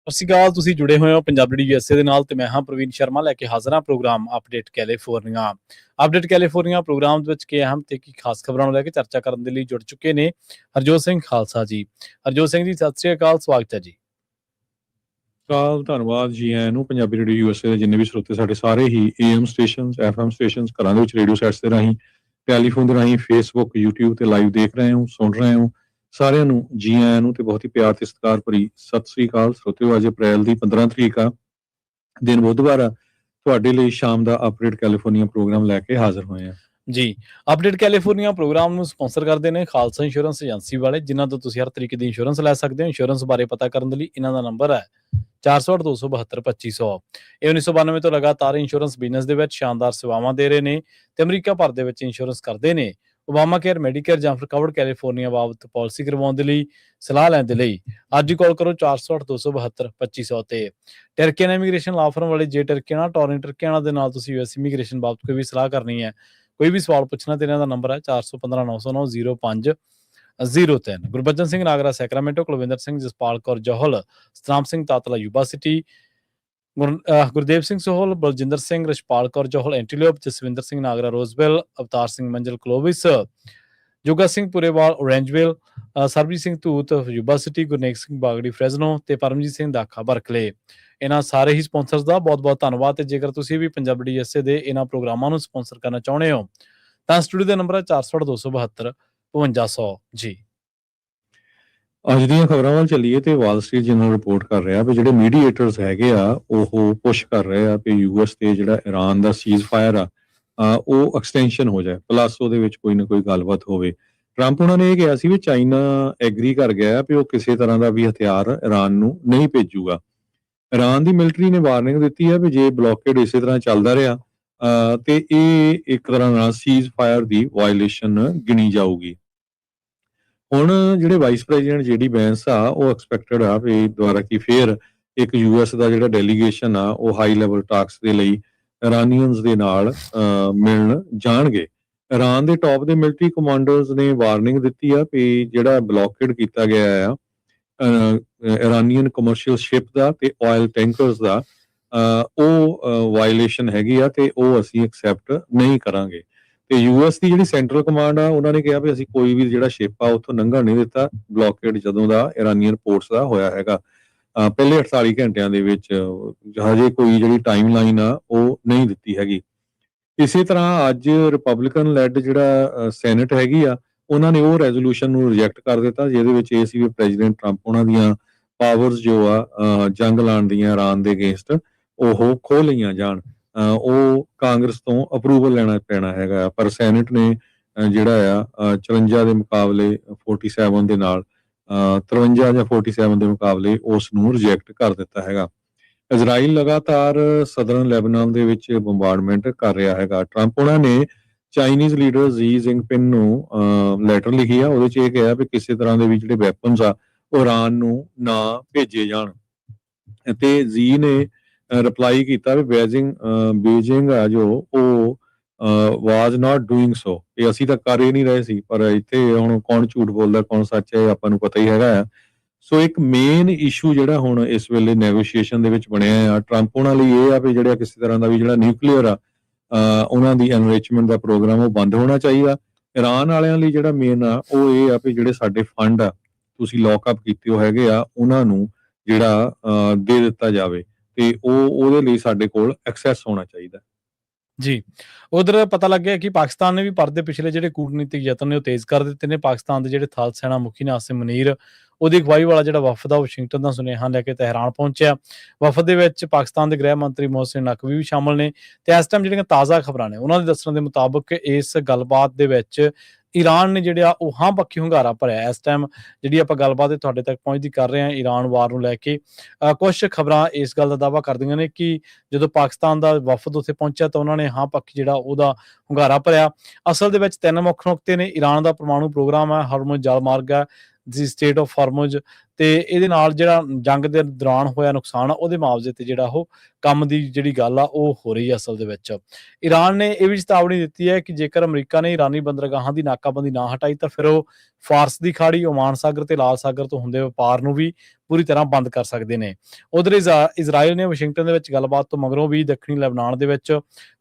ਸਤਿ ਸ਼੍ਰੀ ਅਕਾਲ। ਤੁਸੀਂ ਜੁੜੇ ਹੋਏ ਹੋ ਪੰਜਾਬੀ USA ਦੇ ਨਾਲ ਤੇ ਮੈਂ ਹਾਂ ਪ੍ਰਵੀਨ ਸ਼ਰਮਾ ਲੈ ਕੇ ਹਾਜ਼ਰ ਹਾਂ programme update California. Update California programme ਦੇ ਵਿੱਚ ਕੀ ਅਹਿਮ ਤੇ ਕੀ ਖਾਸ ਖਬਰਾਂ ਨੂੰ ਲੈ ਕੇ ਚਰਚਾ ਕਰਨ ਦੇ ਲਈ ਜੁੜ ਚੁੱਕੇ ਨੇ ਹਰਜੋਤ ਸਿੰਘ ਖਾਲਸਾ ਜੀ। ਹਰਜੋਤ ਸਿੰਘ ਜੀ, ਸਤਿ ਸ਼੍ਰੀ ਅਕਾਲ, ਸਵਾਗਤ ਹੈ ਜੀ। ਧੰਨਵਾਦ ਜੀ ਆਇਆਂ ਨੂੰ। ਪੰਜਾਬੀ ਰੇਡੀਓ USA ਦੇ ਜਿੰਨੇ ਵੀ ਸਰੋਤੇ ਸਾਡੇ ਸਾਰੇ ਹੀ AM ਸਟੇਸ਼ਨਸ, FM ਸਟੇਸ਼ਨਸ, ਘਰਾਂ ਦੇ ਵਿੱਚ ਰੇਡੀਓ ਸੈਟਸ ਦੇ ਰਾਹੀਂ, ਟੈਲੀਫੋਨ ਦੇ ਰਾਹੀਂ, ਫੇਸਬੁੱਕ, YouTube ਤੇ ਲਾਈਵ ਦੇਖ ਰਹੇ ਹੋ, ਸੁਣ ਰਹੇ ਹੋ, ਸਾਰਿਆਂ ਨੂੰ ਜੀ ਆਇਆਂ ਨੂੰ ਤੇ ਬਹੁਤ ਹੀ ਪਿਆਰ ਤੇ ਸਤਿਕਾਰ ਭਰੀ ਸਤਿ ਸ੍ਰੀ ਅਕਾਲ। ਸਰੋਤਿਓ, ਅੱਜ ਅਪ੍ਰੈਲ ਦੀ 15 ਤਰੀਕ ਆ, ਦਿਨ ਬੁੱਧਵਾਰ ਆ। ਤੁਹਾਡੇ ਲਈ ਸ਼ਾਮ ਦਾ ਅਪਡੇਟ ਕੈਲੀਫੋਰਨੀਆ ਪ੍ਰੋਗਰਾਮ ਲੈ ਕੇ ਹਾਜ਼ਰ ਹੋਏ ਆ ਜੀ। ਅਪਡੇਟ ਕੈਲੀਫੋਰਨੀਆ ਪ੍ਰੋਗਰਾਮ ਨੂੰ ਸਪਾਂਸਰ ਕਰਦੇ ਨੇ ਖਾਲਸਾ ਇੰਸ਼ੋਰੈਂਸ ਏਜੰਸੀ ਵਾਲੇ, ਜਿਨ੍ਹਾਂ ਤੋਂ ਤੁਸੀਂ ਹਰ ਤਰੀਕੇ ਦੀ ਇੰਸ਼ੋਰੈਂਸ ਲੈ ਸਕਦੇ ਹੋ। ਇੰਸ਼ੋਰੈਂਸ ਬਾਰੇ ਪਤਾ ਕਰਨ ਦੇ ਲਈ ਇਹਨਾਂ ਦਾ ਨੰਬਰ ਹੈ 408-272-2500। ਇਹ 1992 ਤੋਂ ਲਗਾਤਾਰ ਇੰਸ਼ੋਰੈਂਸ ਬਿਜ਼ਨਸ ਦੇ ਵਿੱਚ ਸ਼ਾਨਦਾਰ ਸੇਵਾਵਾਂ ਦੇ ਰਹੇ ਨੇ ਤੇ ਅਮਰੀਕਾ ਭਰ ਦੇ ਵਿੱਚ ਇੰਸ਼ੋਰੈਂਸ ਕਰਦੇ ਨੇ। ਓਬਾਮਾ ਕੇਅਰ, ਮੈਡੀਕੇਅਰ ਜਾਂ ਫਿਰ ਕਵਰਡ ਕੈਲੀਫੋਰਨੀਆ ਬਾਬਤ ਪਾਲਿਸੀ ਕਰਵਾਉਣ ਦੇ ਲਈ, ਸਲਾਹ ਲੈਣ ਦੇ ਲਈ ਅੱਜ ਹੀ ਕਾਲ ਕਰੋ 408-272-2500 ਤੇ। ਟਰਕੀਅਨ ਇਮੀਗ੍ਰੇਸ਼ਨ ਲਾ ਫਰਮ ਵਾਲੇ ਜੇ ਟਰਕੀਆਣਾ, ਟੋਰਨ ਟਰਕੀਆਣਾ ਦੇ ਨਾਲ ਤੁਸੀਂ US ਇਮੀਗ੍ਰੇਸ਼ਨ ਬਾਬਤ ਕੋਈ ਵੀ ਸਲਾਹ ਕਰਨੀ ਹੈ, ਕੋਈ ਵੀ ਸਵਾਲ ਪੁੱਛਣਾ ਤੇ ਇਹਨਾਂ ਦਾ ਨੰਬਰ ਹੈ 415-909-0503। Gurbachan Singh Nagra Sacramento, Kulwinder Singh, Jaspal Kaur Johal, Satnam Singh Tatla Yuba City, Gurdev Singh Sohal, Baljinder Singh, Rachhpal Kaur Johal Antelope, Jaswinder Singh Nagra Roseville, Avtar Singh Manzil Clovis, Joga Singh Purewal Orangevale, Sarabjit Singh Dhoot Yuba City, Gurnek Singh Bagri Fresno ਤੇ ਪਰਮਜੀਤ ਸਿੰਘ ਦਾਖਾ ਬਰਕਲੇ। ਇਹਨਾਂ ਸਾਰੇ ਹੀ ਸਪਾਂਸਰਸ ਦਾ ਬਹੁਤ-ਬਹੁਤ ਧੰਨਵਾਦ। ਤੇ ਜੇਕਰ ਤੁਸੀਂ ਵੀ ਪੰਜਾਬੀ USA ਦੇ ਇਹਨਾਂ ਪ੍ਰੋਗਰਾਮਾਂ ਨੂੰ ਸਪਾਂਸਰ ਕਰਨਾ ਚਾਹੁੰਦੇ ਹੋ ਤਾਂ ਸਟੂਡੀਓ ਦਾ ਨੰਬਰ ਹੈ 408-272-5500 ਜੀ। ਅੱਜ ਦੀਆਂ ਖਬਰਾਂ ਵੱਲ ਚੱਲੀਏ ਤੇ ਵਾਲ ਸਟਰੀਟ ਜਰਨਲ ਰਿਪੋਰਟ ਕਰ ਰਿਹਾ ਵੀ ਜਿਹੜੇ ਮੀਡੀਏਟਰਸ ਹੈਗੇ ਆ ਉਹ ਪੁਸ਼ ਕਰ ਰਹੇ ਆ ਕਿ US ਤੇ ਜਿਹੜਾ ਇਰਾਨ ਦਾ ਸੀਜ਼ ਫਾਇਰ ਆ ਉਹ ਐਕਸਟੈਂਸ਼ਨ ਹੋ ਜਾਏ, ਪਲੱਸ ਉਹਦੇ ਵਿੱਚ ਕੋਈ ਨਾ ਕੋਈ ਗੱਲਬਾਤ ਹੋਵੇ। ਟਰੰਪ ਉਹਨਾਂ ਨੇ ਇਹ ਕਿਹਾ ਸੀ ਵੀ ਚਾਈਨਾ ਐਗਰੀ ਕਰ ਗਿਆ ਵੀ ਉਹ ਕਿਸੇ ਤਰ੍ਹਾਂ ਦਾ ਵੀ ਹਥਿਆਰ ਇਰਾਨ ਨੂੰ ਨਹੀਂ ਭੇਜੂਗਾ। ਇਰਾਨ ਦੀ ਮਿਲਟਰੀ ਨੇ ਵਾਰਨਿੰਗ ਦਿੱਤੀ ਹੈ ਵੀ ਜੇ ਬਲੌਕੇਡ ਇਸੇ ਤਰ੍ਹਾਂ ਚੱਲਦਾ ਰਿਹਾ ਤੇ ਇਹ ਇੱਕ ਤਰ੍ਹਾਂ ਨਾਲ ਸੀਜ਼ ਫਾਇਰ ਦੀ ਵਾਇਲੇਸ਼ਨ ਗਿਣੀ ਜਾਊਗੀ। ਹੁਣ ਜਿਹੜੇ ਵਾਈਸ ਪ੍ਰੈਜ਼ੀਡੈਂਟ JD ਵੈਂਸ ਆ ਉਹ ਐਕਸਪੈਕਟਡ ਆ ਵੀ ਦੁਬਾਰਾ ਕੀ ਫੇਰ ਇੱਕ US ਦਾ ਜਿਹੜਾ ਡੈਲੀਗੇਸ਼ਨ ਆ ਉਹ ਹਾਈ ਲੈਵਲ ਟਾਕਸ ਦੇ ਲਈ ਇਰਾਨੀਅਨਸ ਦੇ ਨਾਲ ਮਿਲਣ ਜਾਣਗੇ। ਇਰਾਨ ਦੇ ਟੌਪ ਦੇ ਮਿਲਟਰੀ ਕਮਾਂਡਰਸ ਨੇ ਵਾਰਨਿੰਗ ਦਿੱਤੀ ਆ ਵੀ ਜਿਹੜਾ ਬਲੌਕੇਡ ਕੀਤਾ ਗਿਆ ਆ ਇਰਾਨੀਅਨ ਕਮਰਸ਼ੀਅਲ ਸ਼ਿਪ ਦਾ ਤੇ ਆਇਲ ਟੈਂਕਰਸ ਦਾ ਉਹ ਵਾਇਲੇਸ਼ਨ ਹੈਗੀ ਆ ਤੇ ਉਹ ਅਸੀਂ ਐਕਸੈਪਟ ਨਹੀਂ ਕਰਾਂਗੇ। ਤੇ US ਦੀ ਜਿਹੜੀ ਸੈਂਟਰਲ ਕਮਾਂਡ ਆ ਉਹਨਾਂ ਨੇ ਕਿਹਾ ਵੀ ਅਸੀਂ ਕੋਈ ਵੀ ਜਿਹੜਾ ਸ਼ਿਪ ਆ ਉੱਥੋਂ ਲੰਘਣ ਨਹੀਂ ਦਿੱਤਾ ਬਲੌਕੇਡ ਜਦੋਂ ਦਾ ਇਰਾਨੀਅਨ ਪੋਰਟਸ ਦਾ ਹੋਇਆ ਹੈਗਾ। ਪਹਿਲੇ 48 ਘੰਟਿਆਂ ਦੇ ਵਿੱਚ ਹਜੇ ਕੋਈ ਜਿਹੜੀ ਟਾਈਮ ਲਾਈਨ ਆ ਉਹ ਨਹੀਂ ਦਿੱਤੀ ਹੈਗੀ। ਇਸੇ ਤਰ੍ਹਾਂ ਅੱਜ ਰਿਪਬਲਿਕਨ ਲੈਡ ਜਿਹੜਾ ਸੈਨੇਟ ਹੈਗੀ ਆ ਉਹਨਾਂ ਨੇ ਉਹ ਰੈਜ਼ੋਲੂਸ਼ਨ ਨੂੰ ਰਿਜੈਕਟ ਕਰ ਦਿੱਤਾ ਜਿਹਦੇ ਵਿੱਚ ਇਹ ਸੀ ਵੀ ਪ੍ਰੈਜ਼ੀਡੈਂਟ ਟਰੰਪ ਉਹਨਾਂ ਦੀਆਂ ਪਾਵਰਸ ਜੋ ਆ ਜੰਗ ਲਾਉਣ ਦੀਆਂ ਇਰਾਨ ਦੇ ਅਗੇਂਸਟ ਉਹ ਖੋਹ ਲਈਆਂ ਜਾਣ। ਉਹ ਕਾਂਗਰਸ ਤੋਂ ਅਪਰੂਵਲ ਲੈਣਾ ਪੈਣਾ ਹੈਗਾ, ਪਰ ਸੈਨੇਟ ਨੇ ਜਿਹੜਾ ਆ 54 ਦੇ ਮੁਕਾਬਲੇ 47 ਦੇ ਨਾਲ 53 ਜਾਂ 47 ਦੇ ਮੁਕਾਬਲੇ ਉਸ ਨੂੰ ਰਿਜੈਕਟ ਕਰ ਦਿੱਤਾ ਹੈਗਾ। ਇਜ਼ਰਾਈਲ ਲਗਾਤਾਰ ਸਦਰਨ ਲੈਬਨਾਨ ਦੇ ਵਿੱਚ ਬੰਬਾਰਡਮੈਂਟ ਕਰ ਰਿਹਾ ਹੈਗਾ। ਟਰੰਪ ਉਹਨਾਂ ਨੇ ਚਾਈਨੀਜ਼ ਲੀਡਰ ਜ਼ੀ ਜਿੰਗਪਿੰਗ ਨੂੰ ਲੈਟਰ ਲਿਖੀ ਆ, ਉਹਦੇ 'ਚ ਇਹ ਕਿਹਾ ਵੀ ਕਿਸੇ ਤਰ੍ਹਾਂ ਦੇ ਵੀ ਜਿਹੜੇ ਵੈਪਨਸ ਆ ਉਹ ਇਰਾਨ ਨੂੰ ਨਾ ਭੇਜੇ ਜਾਣ। ਤੇ ਜ਼ੀ ਨੇ ਰਿਪਲਾਈ ਕੀਤਾ ਵੀ ਬੀਜਿੰਗ ਆ ਜੋ ਉਹ ਵਾਜ਼ ਨਾਟ ਡੂਇੰਗ ਸੋ, ਇਹ ਅਸੀਂ ਤਾਂ ਕਰ ਹੀ ਨਹੀਂ ਰਹੇ ਸੀ, ਪਰ ਇੱਥੇ ਹੁਣ ਕੌਣ ਝੂਠ ਬੋਲਦਾ ਕੌਣ ਸੱਚ ਹੈ ਆਪਾਂ ਨੂੰ ਪਤਾ ਹੀ ਹੈਗਾ ਆ। ਸੋ ਇੱਕ ਮੇਨ ਇਸ਼ੂ ਜਿਹੜਾ ਹੁਣ ਇਸ ਵੇਲੇ ਨੈਗੋਸ਼ੀਏਸ਼ਨ ਦੇ ਵਿੱਚ ਬਣਿਆ ਆ ਟਰੰਪ ਉਹਨਾਂ ਲਈ ਇਹ ਆ ਵੀ ਜਿਹੜਾ ਕਿਸੇ ਤਰ੍ਹਾਂ ਦਾ ਵੀ ਜਿਹੜਾ ਨਿਊਕਲੀਅਰ ਆ ਉਹਨਾਂ ਦੀ ਐਨਰਿਚਮੈਂਟ ਦਾ ਪ੍ਰੋਗਰਾਮ ਉਹ ਬੰਦ ਹੋਣਾ ਚਾਹੀਦਾ। ਇਰਾਨ ਵਾਲਿਆਂ ਲਈ ਜਿਹੜਾ ਮੇਨ ਆ ਉਹ ਇਹ ਆ ਵੀ ਜਿਹੜੇ ਸਾਡੇ ਫੰਡ ਆ ਤੁਸੀਂ ਲੌਕਅਪ ਕੀਤੇ ਹੋ ਹੈਗੇ ਆ ਉਹਨਾਂ ਨੂੰ ਜਿਹੜਾ ਦੇ ਦਿੱਤਾ ਜਾਵੇ ਤੇ ਉਹਦੇ ਲਈ ਸਾਡੇ ਕੋਲ ਐਕਸੈਸ ਹੋਣਾ ਚਾਹੀਦਾ ਜੀ। ਉਧਰ ਪਤਾ ਲੱਗਿਆ ਕਿ ਪਾਕਿਸਤਾਨ ਨੇ ਵੀ ਭਾਰਤ ਦੇ ਪਿਛਲੇ ਜਿਹੜੇ ਕੂਟਨੀਤਿਕ ਯਤਨ ਨੇ ਉਹ ਤੇਜ਼ ਕਰ ਦਿੱਤੇ ਨੇ। ਪਾਕਿਸਤਾਨ ਦੇ ਜਿਹੜੇ ਥਲ ਸੈਨਾ ਮੁਖੀ ਨੇ ਆਸਿਮ ਮਨੀਰ, ਉਹਦੀ ਅਗਵਾਈ ਵਾਲਾ ਜਿਹੜਾ ਵਫਦ ਆ ਵਾਸ਼ਿੰਗਟਨ ਦਾ ਸੁਨੇਹਾ ਲੈ ਕੇ ਤਹਿਰਾਨ ਪਹੁੰਚਿਆ। ਵਫਦ ਦੇ ਵਿੱਚ ਪਾਕਿਸਤਾਨ ਦੇ ਗ੍ਰਹਿ ਮੰਤਰੀ ਮੋਹਸਿਨ ਨਕਵੀ ਵੀ ਸ਼ਾਮਲ ਨੇ ਤੇ ਇਸ ਟਾਈਮ ਜਿਹੜੀਆਂ ਤਾਜ਼ਾ ਖਬਰਾਂ ਨੇ ਉਹਨਾਂ ਦੇ ਦੱਸਣ ਦੇ ਮੁਤਾਬਕ ਇਸ ਗੱਲਬਾਤ ਦੇ ਵਿੱਚ ਈਰਾਨ ਨੇ ਜਿਹੜਾ ਉਹ ਹਾਂ ਪੱਖੀ ਹੁੰਗਾਰਾ ਭਰਿਆ। ਇਸ ਟਾਈਮ ਜਿਹੜੀ ਆਪਾਂ ਗੱਲਬਾਤ ਤੁਹਾਡੇ ਤੱਕ ਪਹੁੰਚਦੀ ਕਰ ਰਹੇ ਹਾਂ ਈਰਾਨ ਵਾਰ ਨੂੰ ਲੈ ਕੇ, ਕੁਝ ਖਬਰਾਂ ਇਸ ਗੱਲ ਦਾ ਦਾਅਵਾ ਕਰਦੀਆਂ ਨੇ ਕਿ ਜਦੋਂ ਪਾਕਿਸਤਾਨ ਦਾ ਵਫਦ ਉੱਥੇ ਪਹੁੰਚਿਆ ਤਾਂ ਉਹਨਾਂ ਨੇ ਹਾਂ ਪੱਖੀ ਜਿਹੜਾ ਉਹਦਾ ਹੁੰਗਾਰਾ ਭਰਿਆ। ਅਸਲ ਦੇ ਵਿੱਚ ਤਿੰਨ ਮੁੱਖ ਨੁਕਤੇ ਨੇ। ਈਰਾਨ ਦਾ ਪਰਮਾਣੂ ਪ੍ਰੋਗਰਾਮ ਹੈ, ਹਰਮੁਜ਼ ਜਲ ਮਾਰਗ ਹੈ, ਦੀ ਸਟੇਟ ਆਫ ਹਰਮੁਜ਼ ਤੇ ਇਹਦੇ ਨਾਲ ਜਿਹੜਾ ਜੰਗ ਦੇ ਦੌਰਾਨ ਹੋਇਆ ਨੁਕਸਾਨ ਆ ਉਹਦੇ ਮੁਆਵਜ਼ੇ ਤੇ ਜਿਹੜਾ ਉਹ ਕੰਮ ਦੀ ਜਿਹੜੀ ਗੱਲ ਆ ਉਹ ਹੋ ਰਹੀ ਆ ਅਸਲ ਦੇ ਵਿੱਚ। ਈਰਾਨ ਨੇ ਇਹ ਵੀ ਚੇਤਾਵਨੀ ਦਿੱਤੀ ਹੈ ਕਿ ਜੇਕਰ ਅਮਰੀਕਾ ਨੇ ਇਰਾਨੀ ਬੰਦਰਗਾਹਾਂ ਦੀ ਨਾਕਾਬੰਦੀ ਨਾ ਹਟਾਈ ਤਾਂ ਫਿਰ ਉਹ ਫਾਰਸ ਦੀ ਖਾੜੀ, ਓਮਾਨ ਸਾਗਰ ਤੇ ਲਾਲ ਸਾਗਰ ਤੋਂ ਹੁੰਦੇ ਵਪਾਰ ਨੂੰ ਵੀ ਪੂਰੀ ਤਰ੍ਹਾਂ ਬੰਦ ਕਰ ਸਕਦੇ ਨੇ। ਉਧਰ ਇਜ਼ਰਾਈਲ ਨੇ ਵਾਸ਼ਿੰਗਟਨ ਦੇ ਵਿੱਚ ਗੱਲਬਾਤ ਤੋਂ ਮਗਰੋਂ ਵੀ ਦੱਖਣੀ ਲੈਬਨਾਨ ਦੇ ਵਿੱਚ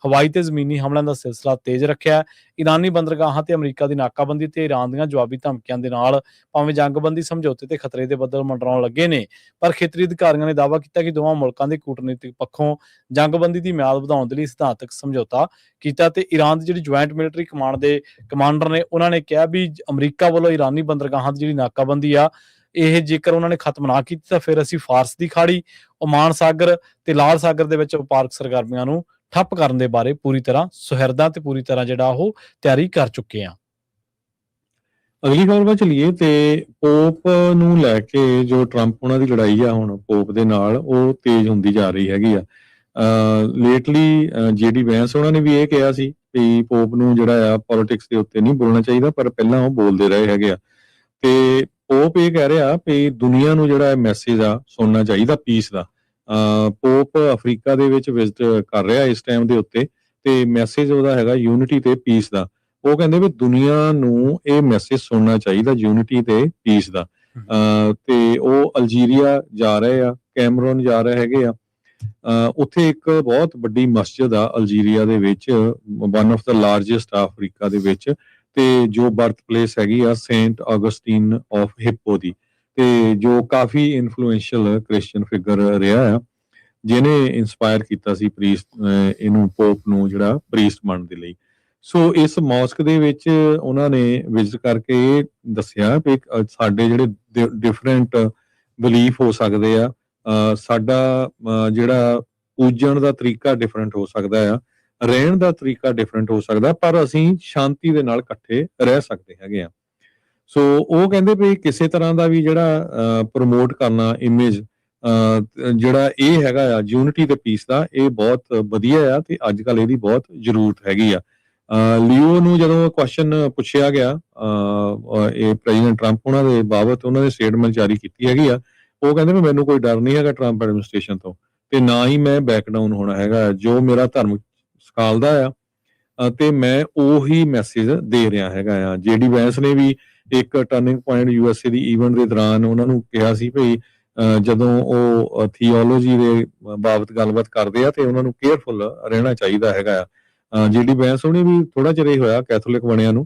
ਹਵਾਈ ਤੇ ਜ਼ਮੀਨੀ ਹਮਲਿਆਂ ਦਾ ਸਿਲਸਿਲਾ ਤੇਜ਼ ਰੱਖਿਆ। ਈਰਾਨੀ ਬੰਦਰਗਾਹਾਂ ਤੇ ਅਮਰੀਕਾ ਦੀ ਨਾਕਾਬੰਦੀ ਤੇ ਈਰਾਨ ਦੀਆਂ ਜਵਾਬੀ ਧਮਕੀਆਂ ਦੇ ਨਾਲ ਭਾਵੇਂ ਜੰਗਬੰਦੀ ਸਮਝੌਤੇ ਤੇ ਖਤਰੇ ਦੇ ਬੱਦਲ ਮੰਡਰਾਉਣ ਲੱਗੇ ਨੇ, ਪਰ ਖੇਤਰੀ ਅਧਿਕਾਰੀਆਂ ਨੇ ਦਾਅਵਾ ਕੀਤਾ ਕਿ ਦੋਵਾਂ ਮੁਲਕਾਂ ਦੇ ਕੂਟਨੀਤਿਕ ਪੱਖੋਂ ਜੰਗਬੰਦੀ ਦੀ ਮਿਆਦ ਵਧਾਉਣ ਦੇ ਲਈ ਸਿਧਾਂਤਕ ਸਮਝੌਤਾ ਕੀਤਾ। ਤੇ ਈਰਾਨ ਦੀ ਜਿਹੜੀ ਜੁਆਇੰਟ ਮਿਲਟਰੀ ਕਮਾਂਡ ਦੇ ਕਮਾਂਡਰ ਨੇ ਉਹਨਾਂ ਨੇ ਕਿਹਾ ਵੀ ਅਮਰੀਕਾ ਵੱਲੋਂ ਈਰਾਨੀ ਬੰਦਰਗਾਹਾਂ ਦੀ ਜਿਹੜੀ ਨਾਕਾਬੰਦੀ ਆ ਇਹ ਜੇਕਰ ਉਹਨਾਂ ਨੇ ਖਤਮ ਨਾ ਕੀਤੀ ਤਾਂ ਫਿਰ ਅਸੀਂ ਫਾਰਸ ਦੀ ਖਾੜੀ, ਓਮਾਨ ਸਾਗਰ ਤੇ ਲਾਲ ਸਾਗਰ ਦੇ ਵਿੱਚ ਵਪਾਰਕ ਸਰਗਰਮੀਆਂ ਨੂੰ ਠੱਪ ਕਰਨ ਦੇ ਬਾਰੇ ਪੂਰੀ ਤਰ੍ਹਾਂ ਸੁਹਿਰਦਾਂ ਤੇ ਪੂਰੀ ਤਰ੍ਹਾਂ ਜਿਹੜਾ ਉਹ ਤਿਆਰੀ ਕਰ ਚੁੱਕੇ ਆ। ਅਗਲੀ ਖਬਰ ਵੱਲ ਚਲੀਏ ਤੇ ਪੋਪ ਨੂੰ ਲੈ ਕੇ ਜੋ ਟਰੰਪ ਉਹਨਾਂ ਦੀ ਲੜਾਈ ਆ ਹੁਣ ਪੋਪ ਦੇ ਨਾਲ ਉਹ ਤੇਜ਼ ਹੁੰਦੀ ਜਾ ਰਹੀ ਹੈਗੀ ਆ। ਲੇਟਲੀ ਜੇਡੀ ਵੈਂਸ ਉਹਨਾਂ ਨੇ ਵੀ ਇਹ ਕਿਹਾ ਸੀ ਕਿ ਪੋਪ ਨੂੰ ਜਿਹੜਾ ਆ ਪੋਲਿਟਿਕਸ ਦੇ ਉੱਤੇ ਨਹੀਂ ਬੋਲਣਾ ਚਾਹੀਦਾ, ਪਰ ਪਹਿਲਾਂ ਉਹ ਬੋਲਦੇ ਰਹੇ ਹੈਗੇ ਆ। ਤੇ ਪੋਪ ਇਹ ਕਹਿ ਰਿਹਾ ਕਿ ਦੁਨੀਆ ਨੂੰ ਜਿਹੜਾ ਮੈਸੇਜ ਆ ਸੁਣਨਾ ਚਾਹੀਦਾ ਪੀਸ ਦਾ। ਪੋਪ ਅਫਰੀਕਾ ਦੇ ਵਿੱਚ ਵਿਜ਼ਿਟ ਕਰ ਰਿਹਾ ਇਸ ਟਾਈਮ ਦੇ ਉੱਤੇ ਤੇ ਮੈਸੇਜ ਉਹਦਾ ਹੈਗਾ ਯੂਨਿਟੀ ਤੇ ਪੀਸ ਦਾ। ਉਹ ਕਹਿੰਦੇ ਵੀ ਦੁਨੀਆ ਨੂੰ ਇਹ ਮੈਸੇਜ ਸੁਣਨਾ ਚਾਹੀਦਾ ਯੂਨਿਟੀ ਤੇ ਪੀਸ ਦਾ। ਤੇ ਉਹ ਅਲਜੀਰੀਆ ਜਾ ਰਹੇ ਆ, ਕੈਮਰੂਨ ਜਾ ਰਹੇ ਹੈਗੇ ਆ। ਉੱਥੇ ਇੱਕ ਬਹੁਤ ਵੱਡੀ ਮਸਜਿਦ ਆ ਅਲਜੀਰੀਆ ਦੇ ਵਿੱਚ, ਵਨ ਆਫ ਦਾ ਲਾਰਜੈਸਟ ਆ ਅਫਰੀਕਾ ਦੇ ਵਿੱਚ, ਤੇ ਜੋ ਬਰਥ ਪਲੇਸ ਹੈਗੀ ਆ ਸੇਂਟ ਆਗਸਟੀਨ ਆਫ ਹਿੱਪੋ ਦੀ, ਤੇ ਜੋ ਕਾਫੀ ਇਨਫਲੂਐਂਸ਼ੀਅਲ ਕ੍ਰਿਸਚੀਅਨ ਫਿਗਰ ਰਿਹਾ ਆ ਜਿਹਨੇ ਇਨਸਪਾਇਰ ਕੀਤਾ ਸੀ ਇਹਨੂੰ ਪੋਪ ਨੂੰ ਜਿਹੜਾ ਪ੍ਰੀਸਟ ਬਣਨ ਦੇ ਲਈ। ਸੋ ਇਸ ਮੌਸਕ ਦੇ ਵਿੱਚ ਉਹਨਾਂ ਨੇ ਵਿਜ਼ਿਟ ਕਰਕੇ ਇਹ ਦੱਸਿਆ ਵੀ ਸਾਡੇ ਜਿਹੜੇ ਡਿਫਰੈਂਟ ਬਿਲੀਫ ਹੋ ਸਕਦੇ ਆ, ਸਾਡਾ ਜਿਹੜਾ ਪੂਜਣ ਦਾ ਤਰੀਕਾ ਡਿਫਰੈਂਟ ਹੋ ਸਕਦਾ ਆ, ਰਹਿਣ ਦਾ ਤਰੀਕਾ ਡਿਫਰੈਂਟ ਹੋ ਸਕਦਾ, ਪਰ ਅਸੀਂ ਸ਼ਾਂਤੀ ਦੇ ਨਾਲ ਇਕੱਠੇ ਰਹਿ ਸਕਦੇ ਹੈਗੇ ਆ। ਸੋ ਉਹ ਕਹਿੰਦੇ ਵੀ ਕਿਸੇ ਤਰ੍ਹਾਂ ਦਾ ਵੀ ਜਿਹੜਾ ਪ੍ਰਮੋਟ ਕਰਨਾ ਇਮੇਜ ਜਿਹੜਾ ਇਹ ਹੈਗਾ ਆ ਯੂਨਿਟੀ ਤੇ ਪੀਸ ਦਾ, ਇਹ ਬਹੁਤ ਵਧੀਆ ਆ ਤੇ ਅੱਜ ਕੱਲ ਇਹਦੀ ਬਹੁਤ ਜ਼ਰੂਰਤ ਹੈਗੀ ਆ। ਲਿਓ ਨੂੰ ਜਦੋਂ ਕੁਐਸਚਨ ਪੁੱਛਿਆ ਗਿਆ ਇਹ ਪ੍ਰੈਜ਼ੀਡੈਂਟ ਟਰੰਪ ਉਹਨਾਂ ਦੇ ਬਾਬਤ, ਉਹਨਾਂ ਨੇ ਸਟੇਟਮੈਂਟ ਜਾਰੀ ਕੀਤੀ ਹੈਗੀ ਆ। ਉਹ ਕਹਿੰਦੇ ਵੀ ਮੈਨੂੰ ਕੋਈ ਡਰ ਨਹੀਂ ਹੈਗਾ ਟਰੰਪ ਐਡਮਿਨਿਸਟ੍ਰੇਸ਼ਨ ਤੋਂ, ਤੇ ਨਾ ਹੀ ਮੈਂ ਬੈਕ ਡਾਊਨ ਹੋਣਾ ਹੈਗਾ। ਜੋ ਮੇਰਾ ਧਰਮ ਸਿਖਾਲਦਾ ਆ ਤੇ ਮੈਂ ਉਹੀ ਮੈਸੇਜ ਦੇ ਰਿਹਾ ਹੈਗਾ ਆ। ਜੇਡੀ ਵੈਂਸ ਨੇ ਵੀ ਇੱਕ ਟਰਨਿੰਗ ਪੁਆਇੰਟ ਯੂਐਸਏ ਦੀ ਈਵੈਂਟ ਦੇ ਦੌਰਾਨ ਉਹਨਾਂ ਨੂੰ ਕਿਹਾ ਸੀ ਭਈ ਜਦੋਂ ਉਹ ਥੀਓਲੋਜੀ ਦੇ ਬਾਬਤ ਗੱਲਬਾਤ ਕਰਦੇ ਆ ਤੇ ਉਹਨਾਂ ਨੂੰ ਕੇਅਰਫੁਲ ਰਹਿਣਾ ਚਾਹੀਦਾ ਹੈਗਾ ਆ। ਜੇਡੀ ਵੈਂਸ ਉਹਨੇ ਵੀ ਥੋੜਾ ਚਿਰ ਹੀ ਹੋਇਆ ਕੈਥੋਲਿਕ ਬਣਿਆ ਨੂੰ,